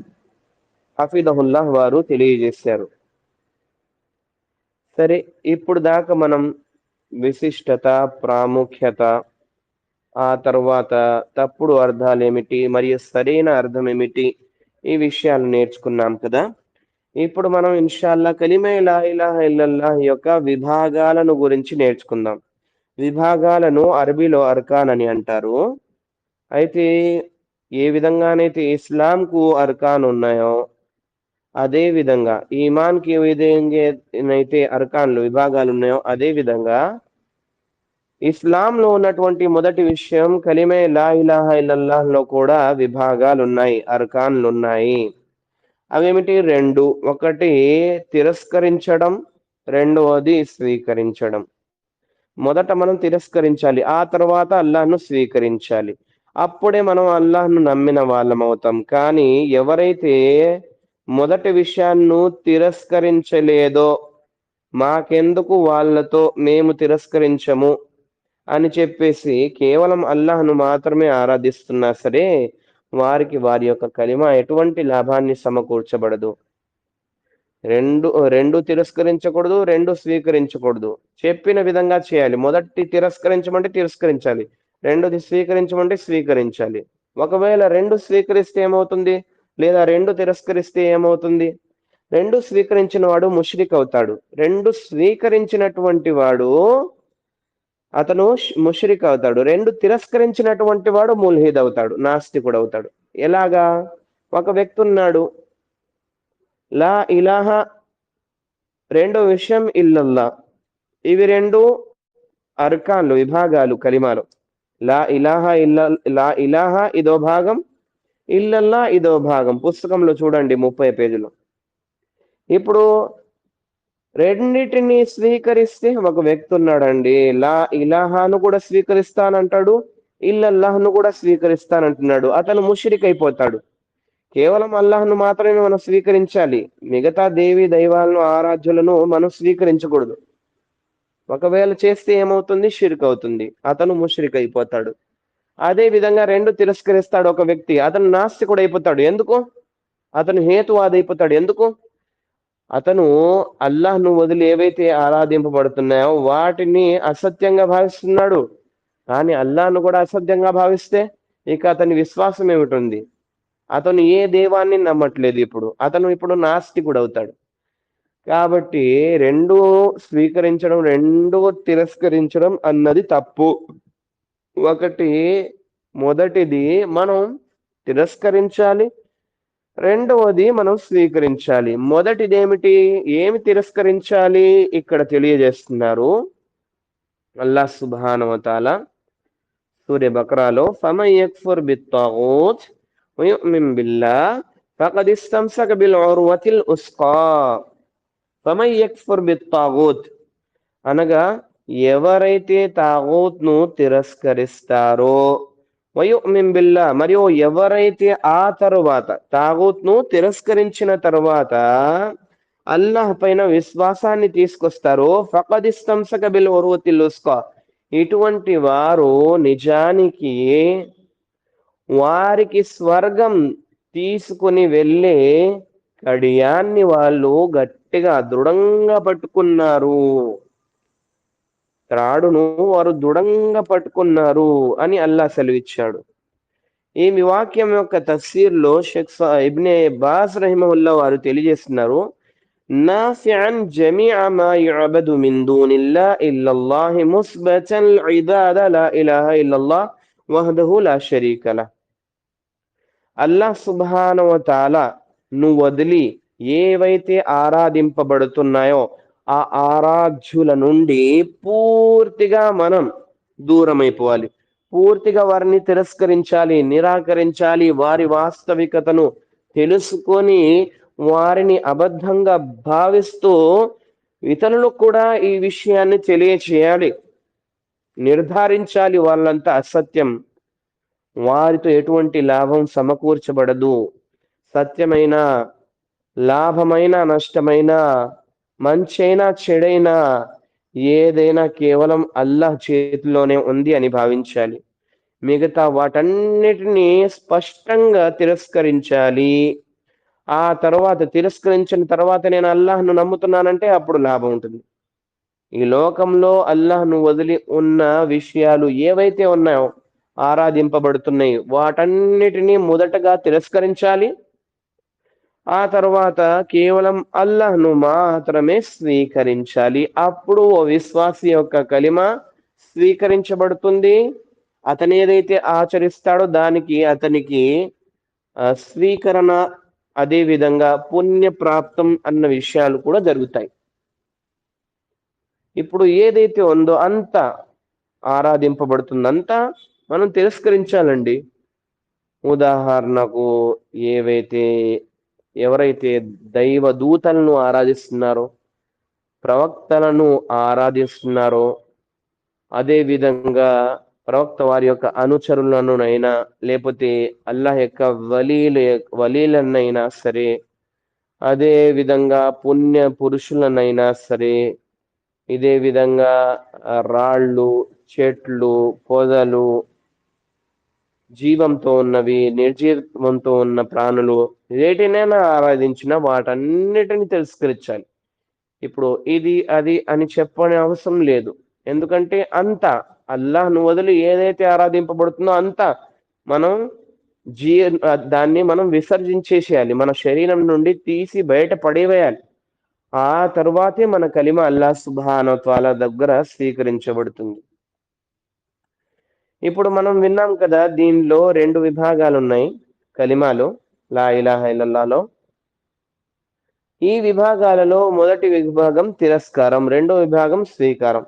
హఫిదహుల్లాహ్ వారు తెలియజేశారు. సరే, ఇప్పుడు దాకా మనం విశిష్టత, ప్రాముఖ్యత, ఆ తర్వాత తప్పుడు అర్థాలు ఏమిటి మరియు సరైన అర్థం ఏమిటి, ఈ విషయాలు నేర్చుకున్నాం కదా. ఇప్పుడు మనం ఇన్షాల్లా కలిమే లా ఇలాహ ఇల్లల్లాహ్ యొక్క విభాగాలను గురించి నేర్చుకుందాం. విభాగాలను అరబీలో అర్కాన్ అని అంటారు. అయితే ఏ విధంగానైతే ఇస్లాంకు అర్కాన్ ఉన్నాయో, అదే విధంగా ఈమాన్కి ఏ విధంగా అయితే అర్కాన్లు విభాగాలు ఉన్నాయో అదే విధంగా ఇస్లాంలో ఉన్నటువంటి మొదటి విషయం కలిమే లా ఇలాహా ఇల్లల్లాహ్ లో కూడా విభాగాలు ఉన్నాయి, అర్కాన్లు ఉన్నాయి. అవేమిటి? రెండు. ఒకటి తిరస్కరించడం, రెండవది స్వీకరించడం. మొదట మనం తిరస్కరించాలి, ఆ తర్వాత అల్లాహ్ను స్వీకరించాలి. అప్పుడే మనం అల్లాహ్ను నమ్మిన వాళ్ళం అవుతాం. కానీ ఎవరైతే మొదటి విషయాన్ని తిరస్కరించలేదో, మాకెందుకు వాళ్ళతో, మేము తిరస్కరించము అని చెప్పేసి కేవలం అల్లాహ్ను మాత్రమే ఆరాధిస్తున్నా సరే, వారికి వారి యొక్క కలిమ ఎటువంటి లాభాన్ని సమకూర్చబడదు. రెండు రెండు తిరస్కరించకూడదు, రెండు స్వీకరించకూడదు. చెప్పిన విధంగా చేయాలి. మొదటి తిరస్కరించమంటే తిరస్కరించాలి, రెండోది స్వీకరించమంటే స్వీకరించాలి. ఒకవేళ రెండు స్వీకరిస్తే ఏమవుతుంది, లేదా రెండు తిరస్కరిస్తే ఏమవుతుంది? రెండు స్వీకరించిన వాడు ముష్రిక్ అవుతాడు, రెండు స్వీకరించినటువంటి వాడు అతను ముష్రిక్ అవుతాడు, రెండు తిరస్కరించినటువంటి వాడు ముల్హిద్ అవుతాడు, నాస్తికుడు అవుతాడు. ఎలాగా? ఒక వ్యక్తి ఉన్నాడు, లా ఇలాహా, రెండో విషయం ఇల్లల్లా. ఇవి రెండు అర్కాన్లు, విభాగాలు కలిమాలు. లా ఇలాహా లా ఇలాహా ఇదో భాగం, ఇల్లల్లా ఇదో భాగం. పుస్తకంలో చూడండి 30 పేజీలో. ఇప్పుడు రెండిటిని స్వీకరిస్తే ఒక వ్యక్తి ఉన్నాడండి, లా ఇలాహాను కూడా స్వీకరిస్తానంటాడు, ఇల్లల్లాహ్ను కూడా స్వీకరిస్తానంటున్నాడు. అతను ముష్రిక్ అయిపోతాడు. కేవలం అల్లాహ్ను మాత్రమే మనం స్వీకరించాలి, మిగతా దేవి దైవాలను, ఆరాధ్యులను మనం స్వీకరించకూడదు. ఒకవేళ చేస్తే ఏమవుతుంది? షిర్క్ అవుతుంది, అతను ముష్రిక్ అయిపోతాడు. అదే విధంగా రెండు తిరస్కరిస్తాడు ఒక వ్యక్తి, అతను నాస్తికుడు అయిపోతాడు. ఎందుకు? అతను హేతువాది అయిపోతాడు. ఎందుకు? అతను అల్లాహ్ను వదిలి ఏవైతే ఆరాధింపబడుతున్నాయో వాటిని అసత్యంగా భావిస్తున్నాడు. కానీ అల్లాహ్ను కూడా అసత్యంగా భావిస్తే ఇక అతని విశ్వాసం ఏమిటి? అతను ఏ దేవాన్ని నమ్మట్లేదు, అతను ఇప్పుడు నాస్తికుడు అవుతాడు. కాబట్టి రెండు స్వీకరించడం, రెండు తిరస్కరించడం అన్నది తప్పు. ఒకటి, మొదటిది మనం తిరస్కరించాలి, రెండవది మనం స్వీకరించాలి. మొదటిది ఏమిటి? ఏమి తిరస్కరించాలి ఇక్కడ తెలియజేస్తున్నారు అల్లాహ్ సుబ్హానహు వ తఆలా సూర్య బక్రాలో, ఫమన్ యక్ఫుర్ బిత్తాగూత్ వయుమిన్ బిల్లాహ్ ఫఖద్ ఇస్తమ్సక బిల్ ఉర్వతిల్ ఉస్కా. ఫమన్ యక్ఫుర్ బిత్తాగూత్ అనగా ఎవరైతే తాగూత్ను తిరస్కరిస్తారో, వయుమిన్ బిల్లా మరియు ఎవరైతే ఆ తరువాత తాగూత్ను తిరస్కరించిన తరువాత అల్లాహ్ పైన విశ్వాసాన్ని తీసుకొస్తారో, ఫఖద్ ఇస్తమ్సక బిల్ ఉర్వతిల్ ఉస్కా, ఇటువంటి వారు నిజానికి వారికి స్వర్గం తీసుకుని వెళ్ళే కడియాన్ని వాళ్ళు గట్టిగా దృఢంగా పట్టుకున్నారు, త్రాడును వారు దృఢంగా పట్టుకున్నారు అని అల్లాహ్ సెలవిచ్చాడు. ఈ వాక్యం యొక్క తఫ్సీర్లో షేఖ్ ఇబ్నే బాస్ రహిమహుల్లా వారు తెలియజేస్తున్నారు, నాఫిఅన్ జమీఅ మా యుఅబదు మిన్ దూనిల్లాహ్ ఇల్లల్లాహ్ ముస్బతన్ ఇబాద లా ఇలాహ ఇల్లల్లాహ్ వహదహు లా షరీక లహ్. అల్లాహ్ సుబ్హానహు వ తఆలా ను వదిలి ఏవైతే ఆరాధింపబడుతున్నాయో ఆ ఆరాధ్యుల నుండి పూర్తిగా మనం దూరమైపోవాలి, పూర్తిగా వారిని తిరస్కరించాలి, నిరాకరించాలి. వారి వాస్తవికతను తెలుసుకొని వారిని అబద్ధంగా భావిస్తూ ఇతరులకు కూడా ఈ విషయాన్ని తెలియచేయాలి, నిర్ధారించాలి వాళ్ళంతా అసత్యం, వారితో ఎటువంటి లాభం సమకూర్చబడదు. సత్యమైన, లాభమైన, నష్టమైన, మంచైనా చెడైనా ఏదైనా కేవలం అల్లాహ్ చేతిలోనే ఉంది అని భావించాలి. మిగతా వాటన్నిటినీ స్పష్టంగా తిరస్కరించాలి. ఆ తర్వాత తిరస్కరించిన తర్వాత నేను అల్లాహ్ను నమ్ముతున్నానంటే అప్పుడు లాభం ఉంటుంది. ఈ లోకంలో అల్లాహ్ను వదిలి ఉన్న విషయాలు ఏవైతే ఉన్నాయో, ఆరాధింపబడుతున్నాయి, వాటన్నిటినీ మొదటగా తిరస్కరించాలి. ఆ తర్వాత కేవలం అల్లాహ్ను మాత్రమే స్వీకరించాలి. అప్పుడు ఓ విశ్వాసి యొక్క కలిమ స్వీకరించబడుతుంది. అతను ఏదైతే ఆచరిస్తాడో దానికి అతనికి స్వీకరణ అదే విధంగా పుణ్యప్రాప్తం అన్న విషయాలు కూడా జరుగుతాయి. ఇప్పుడు ఏదైతే ఉందో అంతా ఆరాధింపబడుతుందంతా మనం తిరస్కరించాలండి. ఉదాహరణకు ఏవైతే ఎవరైతే దైవ దూతలను ఆరాధిస్తున్నారో, ప్రవక్తలను ఆరాధిస్తున్నారో, అదే విధంగా ప్రవక్త వారి యొక్క అనుచరులనునైనా లేకపోతే అల్లాహ్ యొక్క వలీలనైనా సరే, అదే విధంగా పుణ్య పురుషులనైనా సరే, ఇదే విధంగా రాళ్ళు, చెట్లు, పొదలు, జీవంతో ఉన్నవి, నిర్జీవంతో ఉన్న ప్రాణులు, వేటినైనా ఆరాధించినా వాటన్నిటిని తిరస్కరించాలి. ఇప్పుడు ఇది అది అని చెప్పని అవసరం లేదు. ఎందుకంటే అంతా అల్లాహ్‌ను వదిలి ఏదైతే ఆరాధింపబడుతుందో అంతా మనం జీ దాన్ని మనం విసర్జించేసేయాలి. మన శరీరం నుండి తీసి బయట పడేవేయాలి. ఆ తరువాతే మన కలిమ అల్లాహ్ సుబ్హానహు వ తఆలా దగ్గర స్వీకరించబడుతుంది. ఇప్పుడు మనం విన్నాం కదా! దీనిలో 2 విభాగాలున్నాయి కలిమాలో, లా ఇలాహ ఇల్లల్లాహ్‌లో. ఈ విభాగాలలో మొదటి విభాగం తిరస్కారం, రెండో విభాగం స్వీకారం.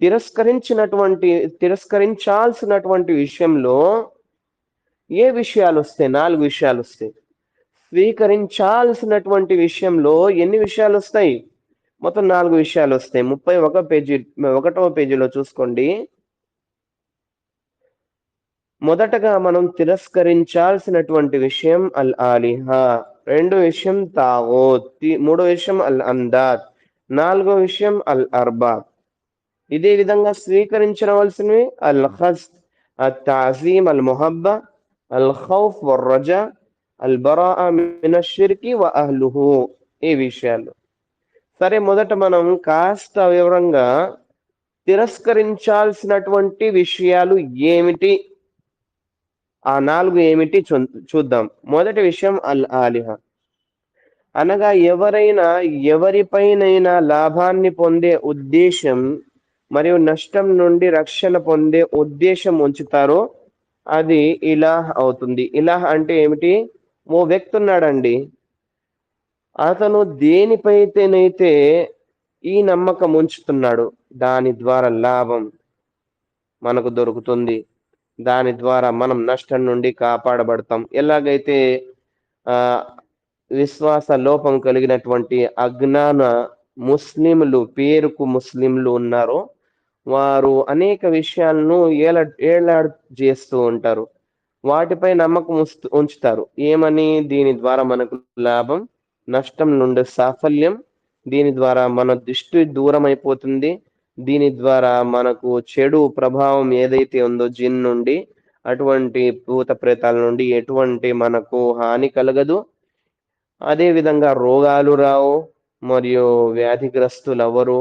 తిరస్కరించినటువంటి తిరస్కరించాల్సినటువంటి విషయంలో ఏ విషయాలొస్తాయి? 4 విషయాలొస్తాయి. స్వీకరించాల్సినటువంటి విషయంలో ఎన్ని విషయాలొస్తాయి? మొత్తం 4 విషయాలొస్తాయి. 31 పేజీ 1వ పేజీలో చూసుకోండి. మొదటగా మనం తిరస్కరించాల్సినటువంటి విషయం అల్ ఆలిహ, రెండో విషయం తాగూత్, మూడో విషయం అల్ అందాద్, నాలుగో విషయం అల్ అర్బాబ్. ఇదే విధంగా స్వీకరించవలసినవి అల్ ఖస్ట్, అల్ తాజీమ్, అల్ ముహబ్బ, అల్ ఖౌఫ్ వర్ రజా, అల్ బరాఅ మిన షిర్కి వ అహ్లుహు. ఈ విషయాలు సరే. మొదట మనం కాస్త వివరంగా తిరస్కరించాల్సినటువంటి విషయాలు ఏమిటి, ఆ 4 ఏమిటి చూద్దాం. మొదటి విషయం అల్ ఆలిహ, అనగా ఎవరైనా ఎవరిపైనైనా లాభాన్ని పొందే ఉద్దేశం మరియు నష్టం నుండి రక్షణ పొందే ఉద్దేశం ఉంచుతారో అది ఇలాహ్ అవుతుంది. ఇలాహ్ అంటే ఏమిటి? ఓ వ్యక్తి ఉన్నాడండి, అతను దేనిపైతేనైతే ఈ నమ్మకం ఉంచుతున్నాడు దాని ద్వారా లాభం మనకు దొరుకుతుంది, దాని ద్వారా మనం నష్టం నుండి కాపాడబడతాం. ఎలాగైతే ఆ విశ్వాస లోపం కలిగినటువంటి అజ్ఞాన ముస్లింలు, పేరుకు ముస్లింలు ఉన్నారో వారు అనేక విషయాలను ఏలాడ్ చేస్తూ ఉంటారు. వాటిపై నమ్మకం ఉంచుతారు. ఏమని? దీని ద్వారా మనకు లాభం, నష్టం నుండి సాఫల్యం, దీని ద్వారా మన దృష్టి దూరం అయిపోతుంది, దీని ద్వారా మనకు చెడు ప్రభావం ఏదైతే ఉందో జిన్ నుండి, అటువంటి భూత ప్రేతాల నుండి ఎటువంటి మనకు హాని కలగదు. అదే విధంగా రోగాలు రావు, మరియు వ్యాధిగ్రస్తులు ఎవరు,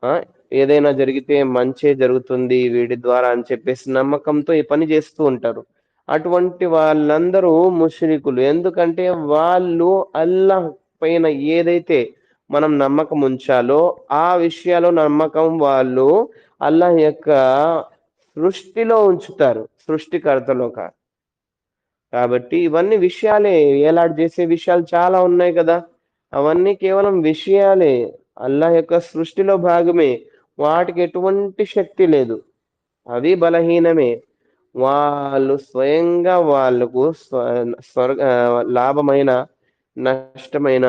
ఆ ఏదైనా జరిగితే మంచే జరుగుతుంది వీడి ద్వారా అని చెప్పేసి నమ్మకంతో ఈ పని చేస్తూ ఉంటారు. అటువంటి వాళ్ళందరూ ముష్రికులు. ఎందుకంటే వాళ్ళు అల్లాహ్ పైన ఏదైతే మనం నమ్మకం ఉంచాలో ఆ విషయాలు నమ్మకం వాళ్ళు అల్లాహ్ యొక్క సృష్టిలో ఉంచుతారు, సృష్టికర్తలో కాదు. కాబట్టి ఇవన్నీ విషయాలే, ఏలాడు చేసే విషయాలు చాలా ఉన్నాయి కదా, అవన్నీ కేవలం విషయాలే, అల్లాహ్ యొక్క సృష్టిలో భాగమే. వాటికి ఎటువంటి శక్తి లేదు, అవి బలహీనమే. వాళ్ళు స్వయంగా వాళ్ళకు లాభమైన నష్టమైన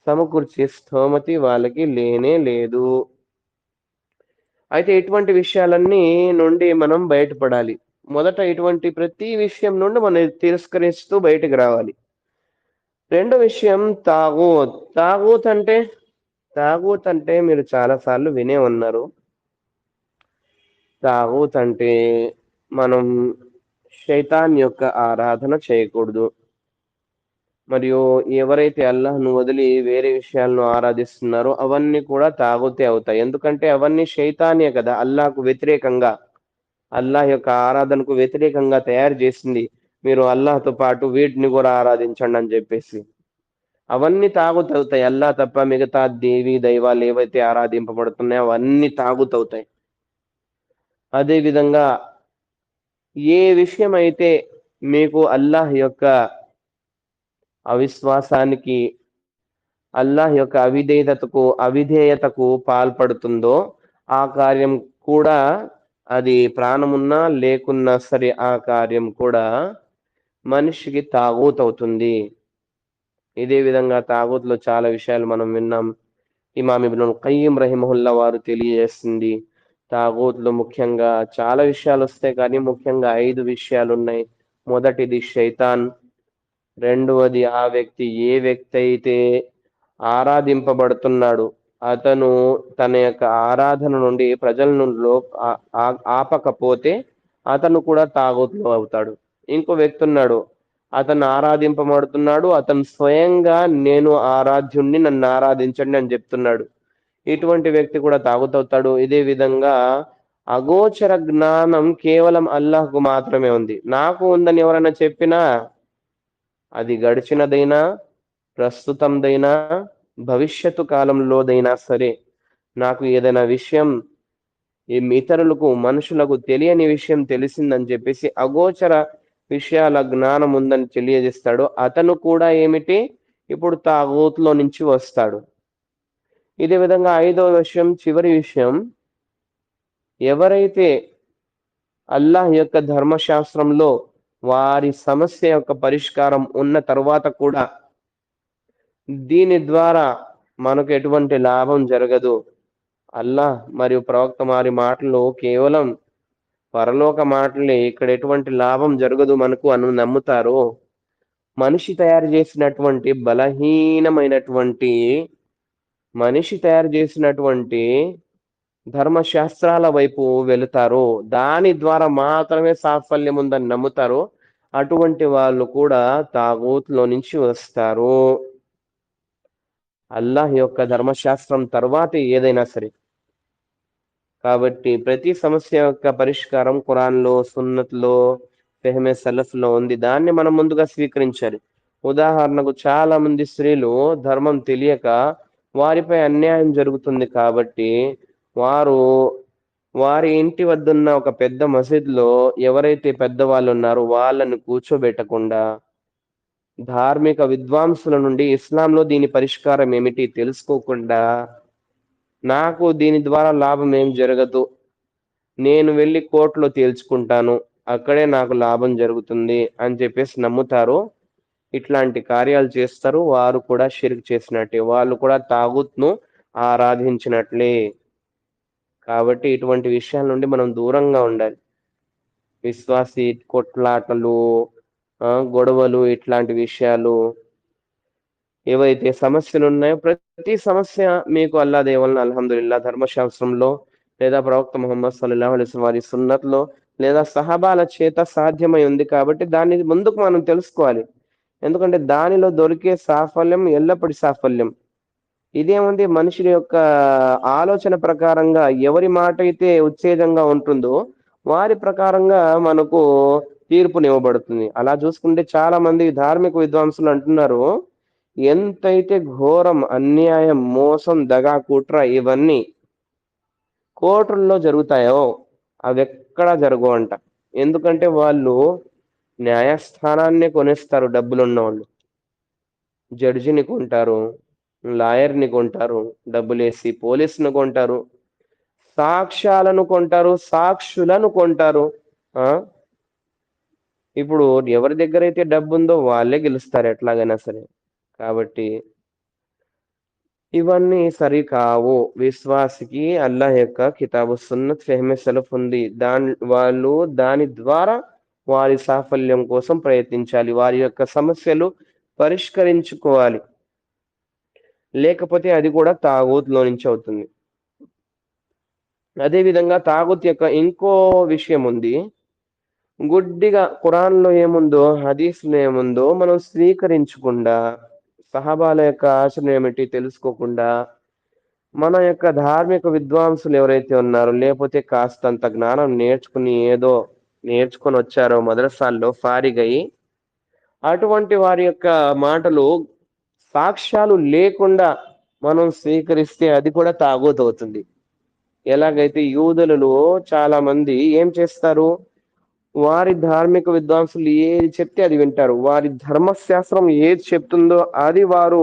సమకూర్చే స్థోమతి వాళ్ళకి లేనే లేదు. అయితే ఇటువంటి విషయాలన్నీ నుండి మనం బయటపడాలి. మొదట ఇటువంటి ప్రతి విషయం నుండి మనం తిరస్కరిస్తూ బయటకు రావాలి. రెండో విషయం తాగూత్. తాగూత్ అంటే మీరు చాలా సార్లు వినే ఉన్నారు. తాగూత్ అంటే మనం శైతాన్ యొక్క ఆరాధన చేయకూడదు. మరియు ఎవరైతే అల్లాహ్‌ను వదిలి వేరే విషయాలను ఆరాధిస్తున్నారో అవన్నీ కూడా తాగుతే అవుతాయి. ఎందుకంటే అవన్నీ శైతానే కదా, అల్లాహ్‌కు వ్యతిరేకంగా, అల్లాహ్ యొక్క ఆరాధనకు వ్యతిరేకంగా తయారు చేసింది. మీరు అల్లాహ్‌తో పాటు వీటిని కూడా ఆరాధించండి అని చెప్పేసి. అవన్నీ తాగుతవుతాయి. అల్లాహ్ తప్ప మిగతా దేవీ దైవాలు ఏవైతే ఆరాధింపబడుతున్నాయో అవన్నీ తాగుతవుతాయి. అదే విధంగా ఏ విషయమైతే మీకు అల్లాహ్ యొక్క అవిశ్వాసానికి, అల్లాహ్ యొక్క అవిధేయతకు పాల్పడుతుందో ఆ కార్యం కూడా, అది ప్రాణమున్నా లేకున్నా సరే ఆ కార్యం కూడా మనిషికి తాగూత్ అవుతుంది. ఇదే విధంగా తాగూత్‌లో చాలా విషయాలు మనం విన్నాం. ఇమామ్ ఇబ్నుల్ ఖయ్యిం రహిమహుల్లా వారు తెలియజేస్తుంది. తాగూత్‌లో ముఖ్యంగా చాలా విషయాలొస్తాయి కానీ ముఖ్యంగా 5 విషయాలున్నాయి. మొదటిది షైతాన్, రెండవది ఆ వ్యక్తి ఏ వ్యక్తి అయితే ఆరాధింపబడుతున్నాడు, అతను తన యొక్క ఆరాధన నుండి ప్రజలను ఆపకపోతే అతను కూడా తాగుతులో అవుతాడు. ఇంకో వ్యక్తి ఉన్నాడు, అతను ఆరాధింపబడుతున్నాడు, అతను స్వయంగా నేను ఆరాధ్యుణ్ణి, నన్ను ఆరాధించండి అని చెప్తున్నాడు. ఇటువంటి వ్యక్తి కూడా తాగుతవుతాడు. ఇదే విధంగా అగోచర జ్ఞానం కేవలం అల్లాహ్కు మాత్రమే ఉంది. నాకు ఉందని ఎవరైనా చెప్పినా, అది గడిచినదైనా, ప్రస్తుతందైనా, భవిష్యత్తు కాలంలోదైనా సరే, నాకు ఏదైనా విషయం ఇతరులకు, మనుషులకు తెలియని విషయం తెలిసిందని చెప్పేసి అగోచర విషయాల జ్ఞానం ఉందని తెలియజేస్తాడు. అతను కూడా ఏమిటి, ఇప్పుడు తాగూత్‌లో నుంచి వస్తాడు. ఇదే విధంగా ఐదవ విషయం, చివరి విషయం, ఎవరైతే అల్లాహ్ యొక్క ధర్మశాస్త్రంలో వారి సమస్య యొక్క పరిష్కారం ఉన్న తర్వాత కూడా దీని ద్వారా మనకు ఎటువంటి లాభం జరగదు, అల్లాహ్ మరియు ప్రవక్త వారి మాటలు కేవలం పరలోక మాటలే, ఇక్కడ ఎటువంటి లాభం జరగదు మనకు అని నమ్ముతారో, మనిషి తయారు చేసినటువంటి బలహీనమైనటువంటి మనిషి తయారు చేసినటువంటి ధర్మశాస్త్రాల వైపు వెళుతారో, దాని ద్వారా మాత్రమే సాఫల్యం ఉందని నమ్ముతారో, అటువంటి వాళ్ళు కూడా తాగూత్‌లో నుంచి వస్తారు. అల్లాహ్ యొక్క ధర్మశాస్త్రం తర్వాత ఏదైనా సరే. కాబట్టి ప్రతి సమస్య యొక్క పరిష్కారం ఖురాన్‌లో, సున్నత్‌లో, ఫెహ్మే సలఫ్‌లో ఉంది. దాన్ని మనం ముందుగా స్వీకరించాలి. ఉదాహరణకు చాలా మంది స్త్రీలు ధర్మం తెలియక వారిపై అన్యాయం జరుగుతుంది కాబట్టి వారు వారి ఇంటి వద్దున్న ఒక పెద్ద మసీదులో ఎవరైతే పెద్దవాళ్ళు ఉన్నారో వాళ్ళని కూర్చోబెట్టకుండా ధార్మిక విద్వాంసుల నుండి ఇస్లాంలో దీని పరిష్కారం ఏమిటి తెలుసుకోకుండా, నాకు దీని ద్వారా లాభం ఏం జరగదు, నేను వెళ్ళి కోర్టులో తేల్చుకుంటాను, అక్కడే నాకు లాభం జరుగుతుంది అని చెప్పేసి నమ్ముతారు. ఇట్లాంటి కార్యాలు చేస్తారు. వారు కూడా షిర్క్ చేసినట్టే. వాళ్ళు కూడా తాగుత్‌ను ఆరాధించినట్లే. కాబట్టి ఇటువంటి విషయాల నుండి మనం దూరంగా ఉండాలి. విశ్వాసి కొట్లాటలు, గొడవలు ఇట్లాంటి విషయాలు ఏవైతే సమస్యలున్నాయో ప్రతి సమస్య మీకు అల్లా దయ వలన అల్హమ్దులిల్లాహ్ ధర్మశాస్త్రంలో లేదా ప్రవక్త ముహమ్మద్ సల్లల్లాహు అలైహి వసల్లం వారి సున్నత్‌లో లేదా సహాబాల చేత సాధ్యమై ఉంది కాబట్టి దాన్ని ముందుకు మనం తెలుసుకోవాలి. ఎందుకంటే దానిలో దొరికే సాఫల్యం ఎల్లప్పటి సాఫల్యం. ఇదేముంది, మనుషుల యొక్క ఆలోచన ప్రకారంగా ఎవరి మాట అయితే ఉత్తేజంగా ఉంటుందో వారి ప్రకారంగా మనకు తీర్పునివ్వబడుతుంది. అలా చూసుకుంటే చాలా మంది ధార్మిక విద్వాంసులు అంటున్నారు, ఎంతైతే ఘోరం, అన్యాయం, మోసం, దగా, కుట్ర ఇవన్నీ కోర్టుల్లో జరుగుతాయో అవెక్కడా జరగవంట. ఎందుకంటే వాళ్ళు న్యాయస్థానాన్నే కొనేస్తారు డబ్బులున్నోళ్ళు. జడ్జిని కొంటారు, లాయర్‌ని కొంటారు, డబ్బులేసి పోలీస్‌ని కొంటారు, సాక్ష్యాలను కొంటారు, సాక్షులను కొంటారు. ఆ! ఇప్పుడు ఎవరి దగ్గరైతే డబ్బుందో వాళ్ళే గెలుస్తారు ఎట్లాగైనా సరే. కాబట్టి ఇవన్నీ సరికావు. విశ్వాసికి అల్లాహ్ యొక్క కితాబు సున్నత్ ఫెహ్మే సలఫ్ ఉంది. వాళ్ళు దాని ద్వారా వారి సాఫల్యం కోసం ప్రయత్నించాలి. వారి యొక్క సమస్యలు పరిష్కరించుకోవాలి. లేకపోతే అది కూడా తాగూత్‌లో నుంచి అవుతుంది. అదే విధంగా తాగుత్ యొక్క ఇంకో విషయం ఉంది. గుడ్డిగా ఖురాన్‌లో ఏముందో, హదీస్‌లో ఏముందో మనం స్వీకరించకుండా, సహాబాల యొక్క ఆచరణ ఏమిటి తెలుసుకోకుండా, మన యొక్క ధార్మిక విద్వాంసులు ఎవరైతే ఉన్నారో, లేపోతే కాస్తంత జ్ఞానం నేర్చుకుని ఏదో నేర్చుకొనొచ్చారో మదరసాల్లో ఫారిగయ్యి, అటువంటి వారి యొక్క మాటలు సాక్ష్యాలు లేకుండా మనం స్వీకరిస్తే అది కూడా తాగూతవుతుంది. ఎలాగైతే యూదులలో చాలా మంది ఏం చేస్తారు? వారి ధార్మిక విద్వాంసులు ఏది చెప్తే అది వింటారు. వారి ధర్మశాస్త్రం ఏది చెప్తుందో అది వారు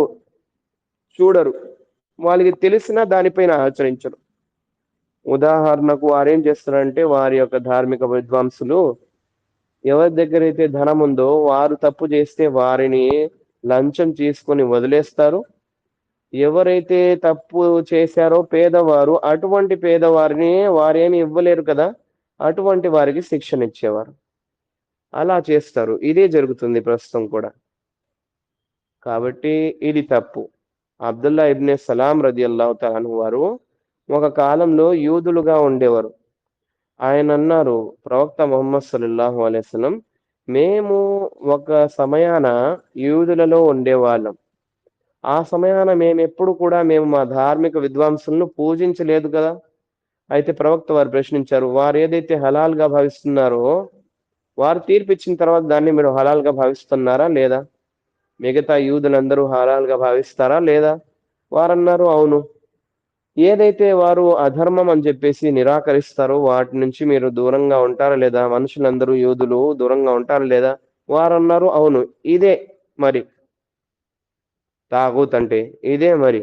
చూడరు. వాళ్ళకి తెలిసినా దానిపైన ఆచరించరు. ఉదాహరణకు వారేం చేస్తారంటే వారి యొక్క ధార్మిక విద్వాంసులు ఎవరి దగ్గర అయితే ధనం ఉందో వారు తప్పు చేస్తే వారిని లంచం తీసుకొని వదిలేస్తారు. ఎవరైతే తప్పు చేశారో పేదవారు అటువంటి పేదవారిని వారేమి ఇవ్వలేరు కదా, అటువంటి వారికి శిక్షణ ఇచ్చేవారు. అలా చేస్తారు. ఇదే జరుగుతుంది ప్రస్తుతం కూడా. కాబట్టి ఇది తప్పు. అబ్దుల్లా ఇబ్నే సలాం రదియల్లాహు తఆలా అన్హు వారు ఒక కాలంలో యూదులుగా ఉండేవారు. ఆయన అన్నారు, ప్రవక్త ముహమ్మద్ సల్లల్లాహు అలైహి వసల్లం, మేము ఒక సమయాన యూదులలో ఉండేవాళ్ళం. ఆ సమయాన మేమెప్పుడు కూడా మేము మా ధార్మిక విద్వాంసులను పూజించలేదు కదా. అయితే ప్రవక్త వారు ప్రశ్నించారు, వారు ఏదైతే హలాల్గా భావిస్తున్నారో వారు తీర్పిచ్చిన తర్వాత దాన్ని మీరు హలాల్గా భావిస్తున్నారా లేదా? మిగతా యూదులందరూ హలాల్గా భావిస్తారా లేదా? వారన్నారు, అవును. ఏదైతే వారు అధర్మం అని చెప్పేసి నిరాకరిస్తారో వాటి నుంచి మీరు దూరంగా ఉంటారా లేదా? మనుషులందరూ యూదులు దూరంగా ఉంటారా లేదా? వారన్నారు, అవును. ఇదే మరి తాగూత్ అంటే ఇదే మరి.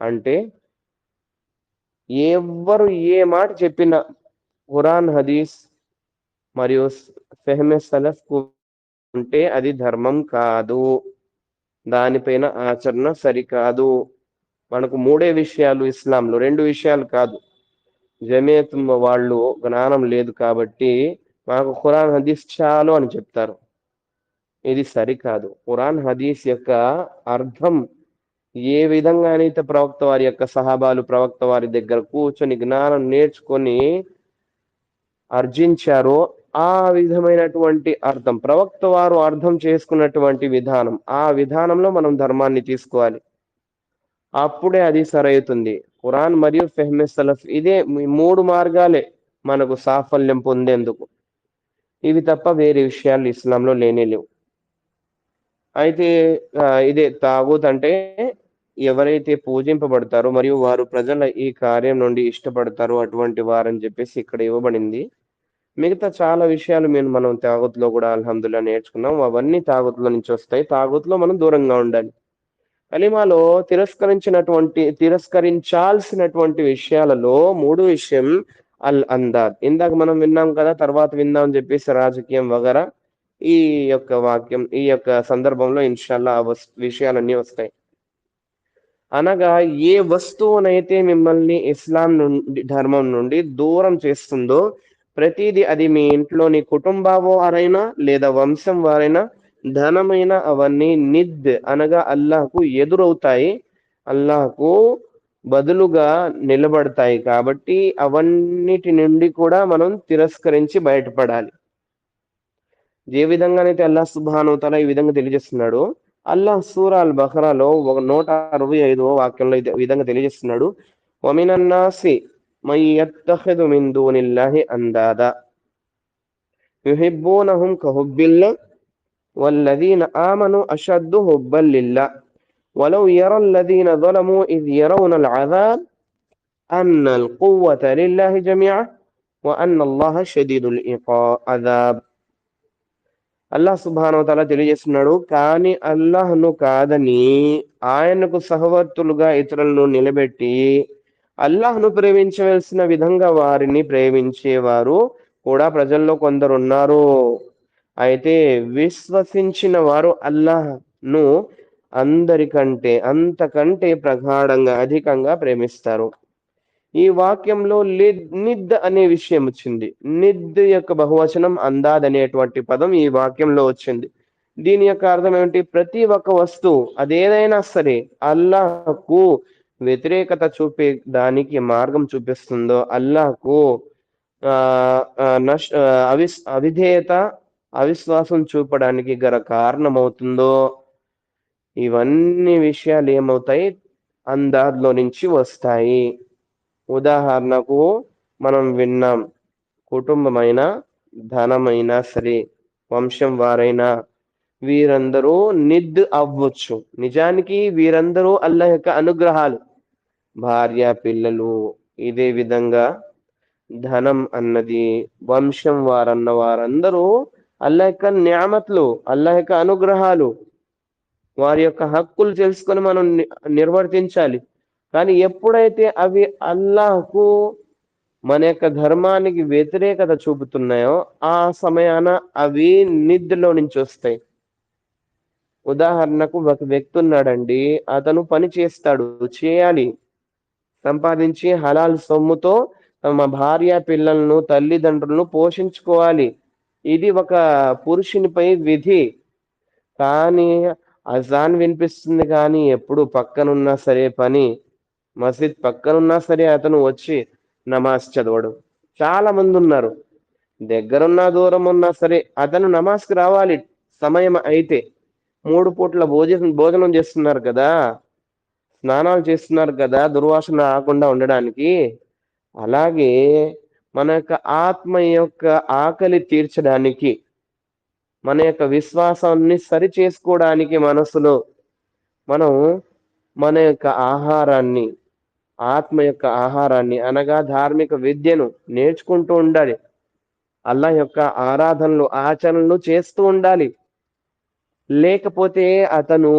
అంటే ఎవ్వరు ఏ మాట చెప్పినా ఖురాన్ హదీస్ మరియు ఫెహ్మె సలఫ్ ఉంటే అది ధర్మం కాదు, దానిపైన ఆచరణ సరికాదు. మనకు మూడే విషయాలు ఇస్లాంలో, రెండు విషయాలు కాదు. జమియత్ వాళ్ళు జ్ఞానం లేదు కాబట్టి మాకు ఖురాన్ హదీస్ చాలు అని చెప్తారు. ఇది సరికాదు. ఖురాన్ హదీస్ యొక్క అర్థం ఏ విధంగానైతే ప్రవక్త వారి యొక్క సహాబాలు ప్రవక్త వారి దగ్గర కూర్చొని జ్ఞానం నేర్చుకొని అర్జించారో ఆ విధమైనటువంటి అర్థం ప్రవక్త వారు అర్థం చేసుకున్నటువంటి విధానం, ఆ విధానంలో మనం ధర్మాన్ని తీసుకోవాలి. అప్పుడే అది సరైతుంది. ఖురాన్ మరియు ఫెహ్మె సలఫ్ ఇదే మూడు మార్గాలే మనకు సాఫల్యం పొందేందుకు. ఇవి తప్ప వేరే విషయాలు ఇస్లాంలో లేనే లేవు. అయితే ఇదే తాగూత్ అంటే ఎవరైతే పూజింపబడతారో మరియు వారు ప్రజల ఈ కార్యం నుండి ఇష్టపడతారో అటువంటి వారని చెప్పేసి ఇక్కడ ఇవ్వబడింది. మిగతా చాలా విషయాలు మనం తాగుతులో కూడా అల్హమ్దుల్లా నేర్చుకున్నాం. అవన్నీ తాగుతుల నుంచి వస్తాయి. తాగుతులో మనం దూరంగా ఉండాలి. కలీమాలో తిరస్కరించాల్సినటువంటి విషయాలలో మూడు విషయం అల్ అందాద్. ఇందాక మనం విన్నాం కదా, తర్వాత విందాం అని చెప్పేసి రాజకీయం వగరా. ఈ యొక్క వాక్యం ఈ యొక్క సందర్భంలో ఇన్షాల్లా ఆ విషయాలన్నీ వస్తాయి. అనగా ఏ వస్తువునైతే మిమ్మల్ని ఇస్లాం నుండి ధర్మం నుండి దూరం చేస్తుందో ప్రతిదీ, అది మీ ఇంట్లోని కుటుంబం వారైనా లేదా వంశం వారైనా ధనమైన, అవన్నీ నిద్ అనగా అల్లాహకు ఎదురవుతాయి, అల్లాహకు బదులుగా నిలబడతాయి. కాబట్టి అవన్నిటి నుండి కూడా మనం తిరస్కరించి బయటపడాలి. ఏ విధంగానైతే అల్లాహ్ సుబ్హానహు వ తఆలా ఈ విధంగా తెలియజేస్తున్నాడు, అల్లాహ్ సూరా అల్ బఖరాలో 165వ వాక్యంలో ఈ విధంగా తెలియజేస్తున్నాడు, వమినన్ నాసి మన్ యత్తఖిదు మిన్ దూనిల్లాహి అందాదా యుహిబ్బూనహుం కహుబ్బిల్లాహ్ వల్లదీన ఆమను అషద్దు హుబ్బన్ లిల్లాహ్ వలౌ యరల్ లదీన ظلموا إذ يرون العذاب أن القوة لله جميعا وأن الله شديد العذاب. అల్లాహ్ సుబ్హానహు వ తఆలా తెలియజేస్తున్నాడు, కానీ అల్లాహ్ను కాదని ఆయనకు సహవర్తులుగా ఇతరులను నిలబెట్టి అల్లాహ్ను ప్రేమించవలసిన విధంగా వారిని ప్రేమించేవారు కూడా ప్రజల్లో కొందరు ఉన్నారు. అయితే విశ్వసించిన వారు అల్లాహ్ను అంతకంటే ప్రగాఢంగా అధికంగా ప్రేమిస్తారు. ఈ వాక్యంలో నిద్ అనే విషయం వచ్చింది. నిద్ యొక్క బహువచనం అందాద్ అనేటువంటి పదం ఈ వాక్యంలో వచ్చింది. దీని యొక్క అర్థం ఏమిటి? ప్రతి ఒక్క వస్తువు అదేదైనా సరే అల్లాహకు వ్యతిరేకత చూపే దానికి మార్గం చూపిస్తుందో, అల్లాహకు అవిధేయత అవిశ్వాసం చూపడానికి గల కారణమవుతుందో, ఇవన్నీ విషయాలు ఏమవుతాయి? అందాద్లో నుంచి వస్తాయి. ఉదాహరణకు మనం విన్నాం, కుటుంబమైనా ధనమైనా సరే వంశం వారైనా వీరందరూ నిద్ అవ్వచ్చు. నిజానికి వీరందరూ అల్లాహ్ యొక్క అనుగ్రహాలు, భార్య పిల్లలు, ఇదే విధంగా ధనం అన్నది, వంశం వారన్న వారందరూ అల్లాహ్ యొక్క న్యామత్లు, అల్లాహ్ యొక్క అనుగ్రహాలు, వారి యొక్క హక్కులు తెలుసుకొని మనం నిర్వర్తించాలి. కానీ ఎప్పుడైతే అవి అల్లాహ్కు మన యొక్క ధర్మానికి వ్యతిరేకత చూపుతున్నాయో ఆ సమయాన అవి నిద్రలో నుంచి వస్తాయి. ఉదాహరణకు ఒక వ్యక్తి ఉన్నాడండి, అతను పని చేస్తాడు, చేయాలి, సంపాదించి హలాల్ సొమ్ముతో తమ భార్య పిల్లలను తల్లిదండ్రులను పోషించుకోవాలి. ఇది ఒక పురుషునిపై విధి. కానీ అజాన్ వినిపిస్తుంది కానీ ఎప్పుడు పక్కనున్నా సరే పని, మసీద్ పక్కనున్నా సరే అతను వచ్చి నమాజ్ చదవడు. చాలా మంది ఉన్నారు. దగ్గరున్నా దూరం ఉన్నా సరే అతను నమాజ్కి రావాలి సమయం అయితే. 3 పూట్ల భోజనం చేస్తున్నారు కదా, స్నానాలు చేస్తున్నారు కదా దుర్వాసన రాకుండా ఉండడానికి. అలాగే మన యొక్క ఆత్మ యొక్క ఆకలి తీర్చడానికి, మన యొక్క విశ్వాసాన్ని సరి చేసుకోవడానికి మనసులో మనం మన యొక్క ఆహారాన్ని, ఆత్మ యొక్క ఆహారాన్ని అనగా ధార్మిక విద్యను నేర్చుకుంటూ ఉండాలి. అల్లాహ్ యొక్క ఆరాధనలు, ఆచరణలు చేస్తూ ఉండాలి. లేకపోతే అతను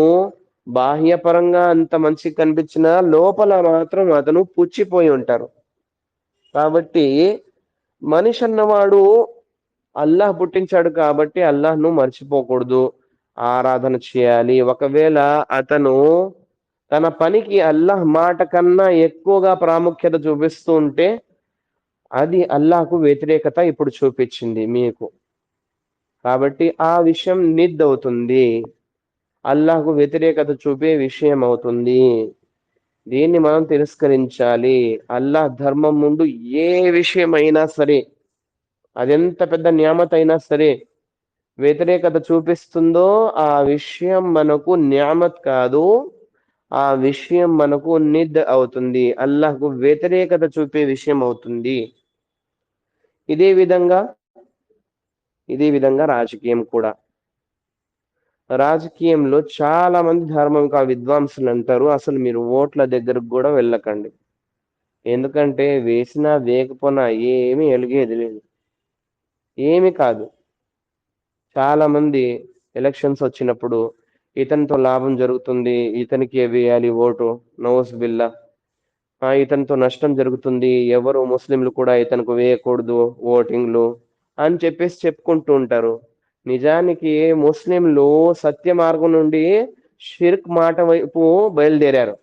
బాహ్యపరంగా అంత మంచి కనిపించినా లోపల మాత్రం అతను పుచ్చిపోయి ఉంటారు. కాబట్టి మనిషి అన్నవాడు అల్లాహ్ పుట్టించాడు కాబట్టి అల్లాహ్ను మర్చిపోకూడదు, ఆరాధన చేయాలి. ఒకవేళ అతను తన పనికి అల్లాహ్ మాట కన్నా ఎక్కువగా ప్రాముఖ్యత చూపిస్తూ ఉంటే అది అల్లాహ్కు వ్యతిరేకత ఇప్పుడు చూపించింది మీకు. కాబట్టి ఆ విషయం అవుతుంది, అల్లాహ్కు వ్యతిరేకత చూపే విషయం అవుతుంది. దీన్ని మనం తిరస్కరించాలి. అల్లాహ్ ధర్మం ముందు ఏ విషయమైనా సరే, అదెంత పెద్ద న్యామత్ అయినా సరే, వ్యతిరేకత చూపిస్తుందో ఆ విషయం మనకు న్యామత్ కాదు, ఆ విషయం మనకు అవుతుంది, అల్లాహ్కు వ్యతిరేకత చూపే విషయం అవుతుంది. ఇదే విధంగా రాజకీయం కూడా. రాజకీయంలో చాలా మంది ధార్మిక విద్వాంసులు అంటారు, అసలు మీరు ఓట్ల దగ్గరకు కూడా వెళ్ళకండి. ఎందుకంటే వేసినా వేయకపోయినా ఏమీ ఎలిగేది లేదు, ఏమి కాదు. చాలా మంది ఎలక్షన్స్ వచ్చినప్పుడు ఇతనితో లాభం జరుగుతుంది, ఇతనికే వేయాలి ఓటు, నౌజ్ బిల్లా, ఇతనితో నష్టం జరుగుతుంది, ఎవరు ముస్లింలు కూడా ఇతనికి వేయకూడదు ఓటింగ్లు అని చెప్పేసి చెప్పుకుంటూ ఉంటారు. నిజానికి ముస్లింలు సత్య మార్గం నుండి షిర్క్ మాట వైపు బయలుదేరారు.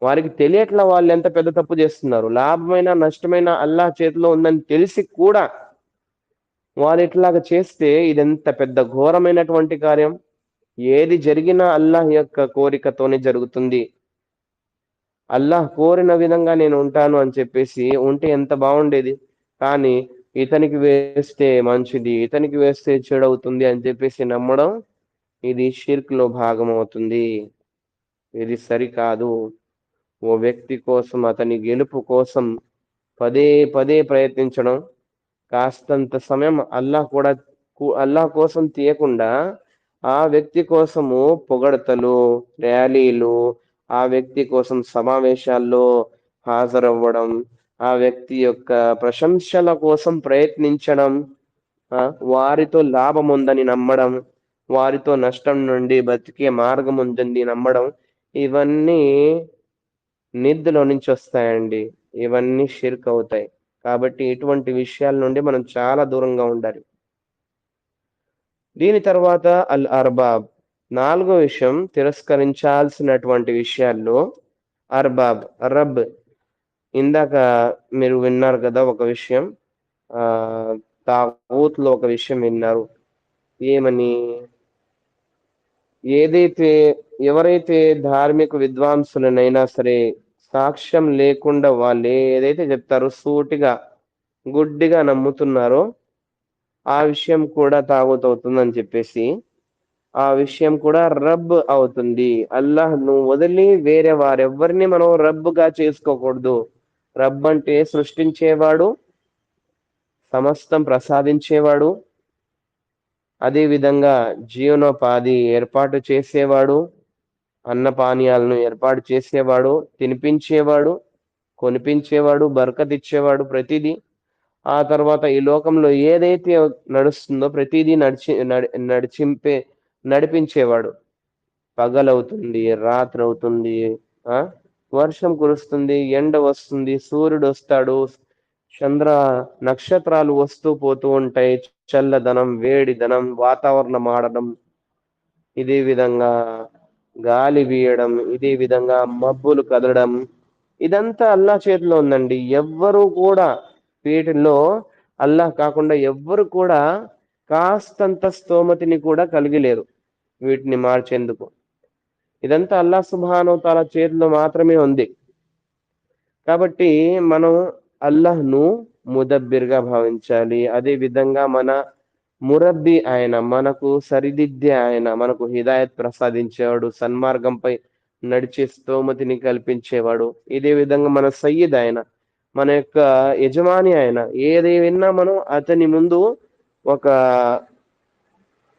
వారికి తెలియట్లా వాళ్ళు ఎంత పెద్ద తప్పు చేస్తున్నారు. లాభమైన నష్టమైన అల్లాహ్ చేతిలో ఉందని తెలిసి కూడా వారు ఇట్లాగా చేస్తే ఇదెంత పెద్ద ఘోరమైనటువంటి కార్యం. ఏది జరిగినా అల్లాహ్ యొక్క కోరికతోనే జరుగుతుంది. అల్లాహ్ కోరిన విధంగా నేను ఉంటాను అని చెప్పేసి ఉంటే ఎంత బాగుండేది. కానీ ఇతనికి వేస్తే మంచిది, ఇతనికి వేస్తే చెడవుతుంది అని చెప్పేసి నమ్మడం, ఇది షిర్క్‌లో భాగం అవుతుంది. ఇది సరికాదు. ఓ వ్యక్తి కోసం, అతని గెలుపు కోసం పదే పదే ప్రయత్నించడం, కాస్తంత సమయం అల్లాహ్ కోసం తీయకుండా ఆ వ్యక్తి కోసము పొగడతలు, ర్యాలీలు, ఆ వ్యక్తి కోసం సమావేశాల్లో హాజరవ్వడం, ఆ వ్యక్తి యొక్క ప్రశంసల కోసం ప్రయత్నించడం, ఆ! వారితో లాభం ఉందని నమ్మడం, వారితో నష్టం నుండి బతికే మార్గం ఉందని నమ్మడం, ఇవన్నీ నిద్దులో నుంచి వస్తాయండి. ఇవన్నీ షిర్క్ అవుతాయి. కాబట్టి ఇటువంటి విషయాల నుండి మనం చాలా దూరంగా ఉండాలి. దీని తర్వాత అల్ అర్బాబ్. 4గో విషయం తిరస్కరించాల్సినటువంటి విషయాల్లో అర్బాబ్, రబ్. ఇందాక మీరు విన్నారు కదా ఒక విషయం. తాగూత్‌లో ఒక విషయం విన్నారు. ఏమని? ఏదైతే ఎవరైతే ధార్మిక విద్వాంసులనైనా సరే సాక్ష్యం లేకుండా వాళ్ళు ఏదైతే చెప్తారో సూటిగా, గుడ్డిగా నమ్ముతున్నారో ఆ విషయం కూడా తాగుత్ అవుతుందని చెప్పేసి, ఆ విషయం కూడా రబ్ అవుతుంది. అల్లాహ్‌ను వదిలి వేరే వారెవ్వరిని మనం రబ్‌గా చేసుకోకూడదు. రబ్ అంటే సృష్టించేవాడు, సమస్తం ప్రసాదించేవాడు, అదే విధంగా జీవనోపాధి ఏర్పాటు చేసేవాడు, అన్నపానీయాలను ఏర్పాటు చేసేవాడు, తినిపించేవాడు, కొనిపించేవాడు, బరకత్ ఇచ్చేవాడు ప్రతిదీ. ఆ తర్వాత ఈ లోకంలో ఏదైతే నడుస్తుందో ప్రతిదీ నడిపించేవాడు. పగలవుతుంది, రాత్రవుతుంది, ఆ! వర్షం కురుస్తుంది, ఎండ వస్తుంది, సూర్యుడొస్తాడు, చంద్ర నక్షత్రాలు వస్తూ పోతూ ఉంటాయి. చల్లదనం, వేడిదనం, వాతావరణం మారడం, ఇదే విధంగా గాలి వీయడం, ఇదే విధంగా మబ్బులు కదలడం, ఇదంతా అల్లాహ్ చేతిలో ఉందండి. ఎవ్వరు కూడా వీటిల్లో అల్లాహ్ కాకుండా ఎవ్వరు కూడా కాస్తంత స్తోమతిని కూడా కలిగి లేరు వీటిని మార్చేందుకు. ఇదంతా అల్లాహ్ సుబ్హానహు వ తఆలా చేతిలో మాత్రమే ఉంది. కాబట్టి మనం అల్లాహ్‌ను ముదబ్బిర్‌గా భావించాలి. అదే విధంగా మన మురబ్బి ఆయన, మనకు సరిదిద్దే ఆయన, మనకు హిదాయత్ ప్రసాదించేవాడు, సన్మార్గంపై నడిచే స్తోమతిని కల్పించేవాడు. ఇదే విధంగా మన సయ్యిద్ ఆయన, మన యొక్క యజమాని ఆయన. ఏది విన్నా మనం అతని ముందు ఒక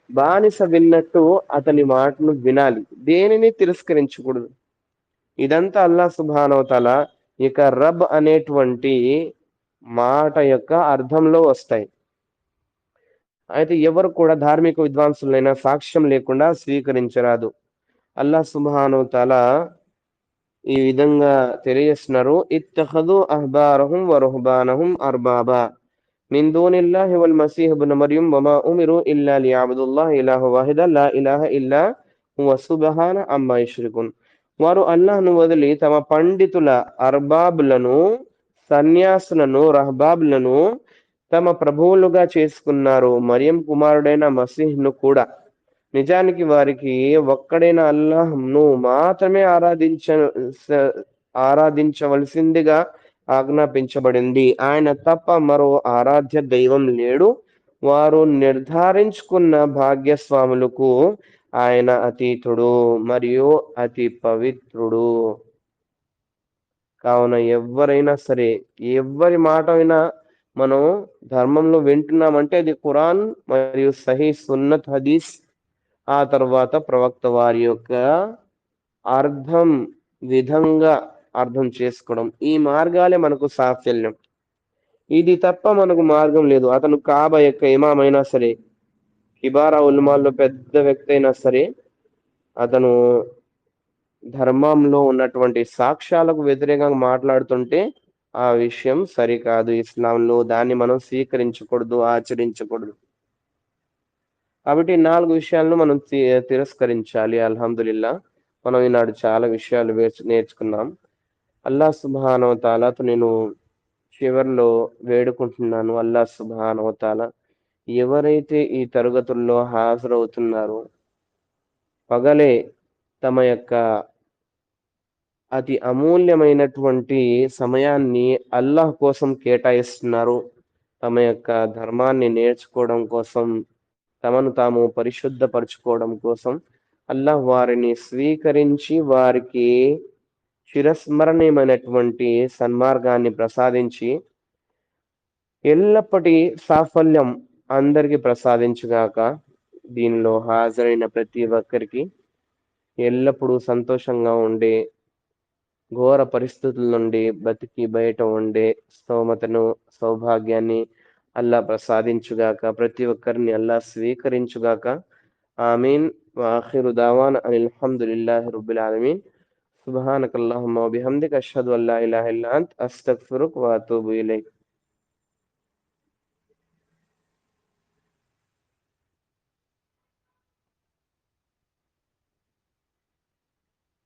బానిస విన్నట్టు అతని మాటను వినాలి. దేనిని తిరస్కరించకూడదు. ఇదంతా అల్లాహ్ సుబ్హానహు వ తఆలా ఇక రబ్ అనేటువంటి మాట యొక్క అర్థంలో వస్తాయి. అయితే ఎవరు కూడా ధార్మిక విద్వాంసులైన సాక్ష్యం లేకుండా స్వీకరించరాదు. అల్లాహ్ సుబ్హానహు వ తఆలా ఈ విధంగా తెలియజేస్తున్నారు. ఇత్తఖదు అహ్బారహుం వ రుహ్బానహుం అర్బాబా మిన్ దూనిల్లాహి వల్ మసీహ్ ఇబ్ను మర్యమ్ వమా ఉమిరు ఇల్లా లియఅబుదుల్లాహ ఇలాహ వాహిద లా ఇలాహ ఇల్లా హువ సుబ్హాన అమ్మా యష్రికున్. వారు అల్లాహ్‌ను వదిలి తమ పండితుల అర్బాబులను, సన్యాసులను, రహబాబులను తమ ప్రభువులుగా చేసుకున్నారు. మరియం కుమారుడైన మసీహ్‌ను కూడా. నిజానికి వారికి ఒక్కడైన అల్లాహ్‌ను మాత్రమే స ఆరాధించవలసిందిగా ఆజ్ఞాపించబడింది. ఆయన తప్ప మరో ఆరాధ్య దైవం లేడు. వారు నిర్ధారించుకున్న భాగ్యస్వాములకు ఆయన అతీతుడు మరియు అతి పవిత్రుడు. కావున ఎవ్వరైనా సరే, ఎవ్వరి మాట అయినా మనం ధర్మంలో వింటున్నామంటే అది ఖురాన్ మరియు సహీహ్ సున్నత్ హదీస్, ఆ తర్వాత ప్రవక్త వారి యొక్క అర్థం విధంగా అర్థం చేసుకోవడం. ఈ మార్గాలే మనకు సాఫల్యం. ఇది తప్ప మనకు మార్గం లేదు. అతను కాబా యొక్క ఇమాం అయినా సరే, కిబారా ఉలమాల్లో పెద్ద వ్యక్తి అయినా సరే, అతను ధర్మంలో ఉన్నటువంటి సాక్ష్యాలకు వ్యతిరేకంగా మాట్లాడుతుంటే ఆ విషయం సరికాదు. ఇస్లాంలో దాన్ని మనం స్వీకరించకూడదు, ఆచరించకూడదు. కాబట్టి 4 విషయాలను మనం తిరస్కరించాలి. అల్హమ్దులిల్లా. మనం ఈనాడు చాలా విషయాలు నేర్చుకున్నాం. అల్లాహ్ సుబ్హానహు వ తఆలాతో నేను చివర్లో వేడుకుంటున్నాను. అల్లాహ్ సుబ్హానహు వ తఆలా ఎవరైతే ఈ తరగతుల్లో హాజరవుతున్నారో, పగలే తమ యొక్క అతి అమూల్యమైనటువంటి సమయాన్ని అల్లాహ్ కోసం కేటాయిస్తున్నారు. తమ యొక్క ధర్మాన్ని నేర్చుకోవడం కోసం, తమను తాము పరిశుద్ధపరచుకోవడం కోసం అల్లాహ్ వారిని స్వీకరించి వారికి చిరస్మరణీయమైనటువంటి సన్మార్గాన్ని ప్రసాదించి ఎల్లప్పటి సాఫల్యం అందరికి ప్రసాదించుగాక. దీనిలో హాజరైన ప్రతి ఒక్కరికి ఎల్లప్పుడూ సంతోషంగా ఉండే, ఘోర పరిస్థితుల నుండి బతికి బయట ఉండే స్తోమతను, సౌభాగ్యాన్ని అల్లాహ్ ప్రసాదించుగాక. ప్రతి ఒక్కరిని అల్లాహ్ స్వీకరించుగాక. ఆమీన్. వాఖిరు దావానా అనిల్ హమ్దులిల్లాహి రబ్బిల్ ఆలమీన్. సుబ్హానకల్లహుమ్మ వబిహమ్దిక అష్హదు అల్లా ఇలాహ ఇల్లా అంత అస్తగ్ఫిరుక వఅతూబు ఇలైక్.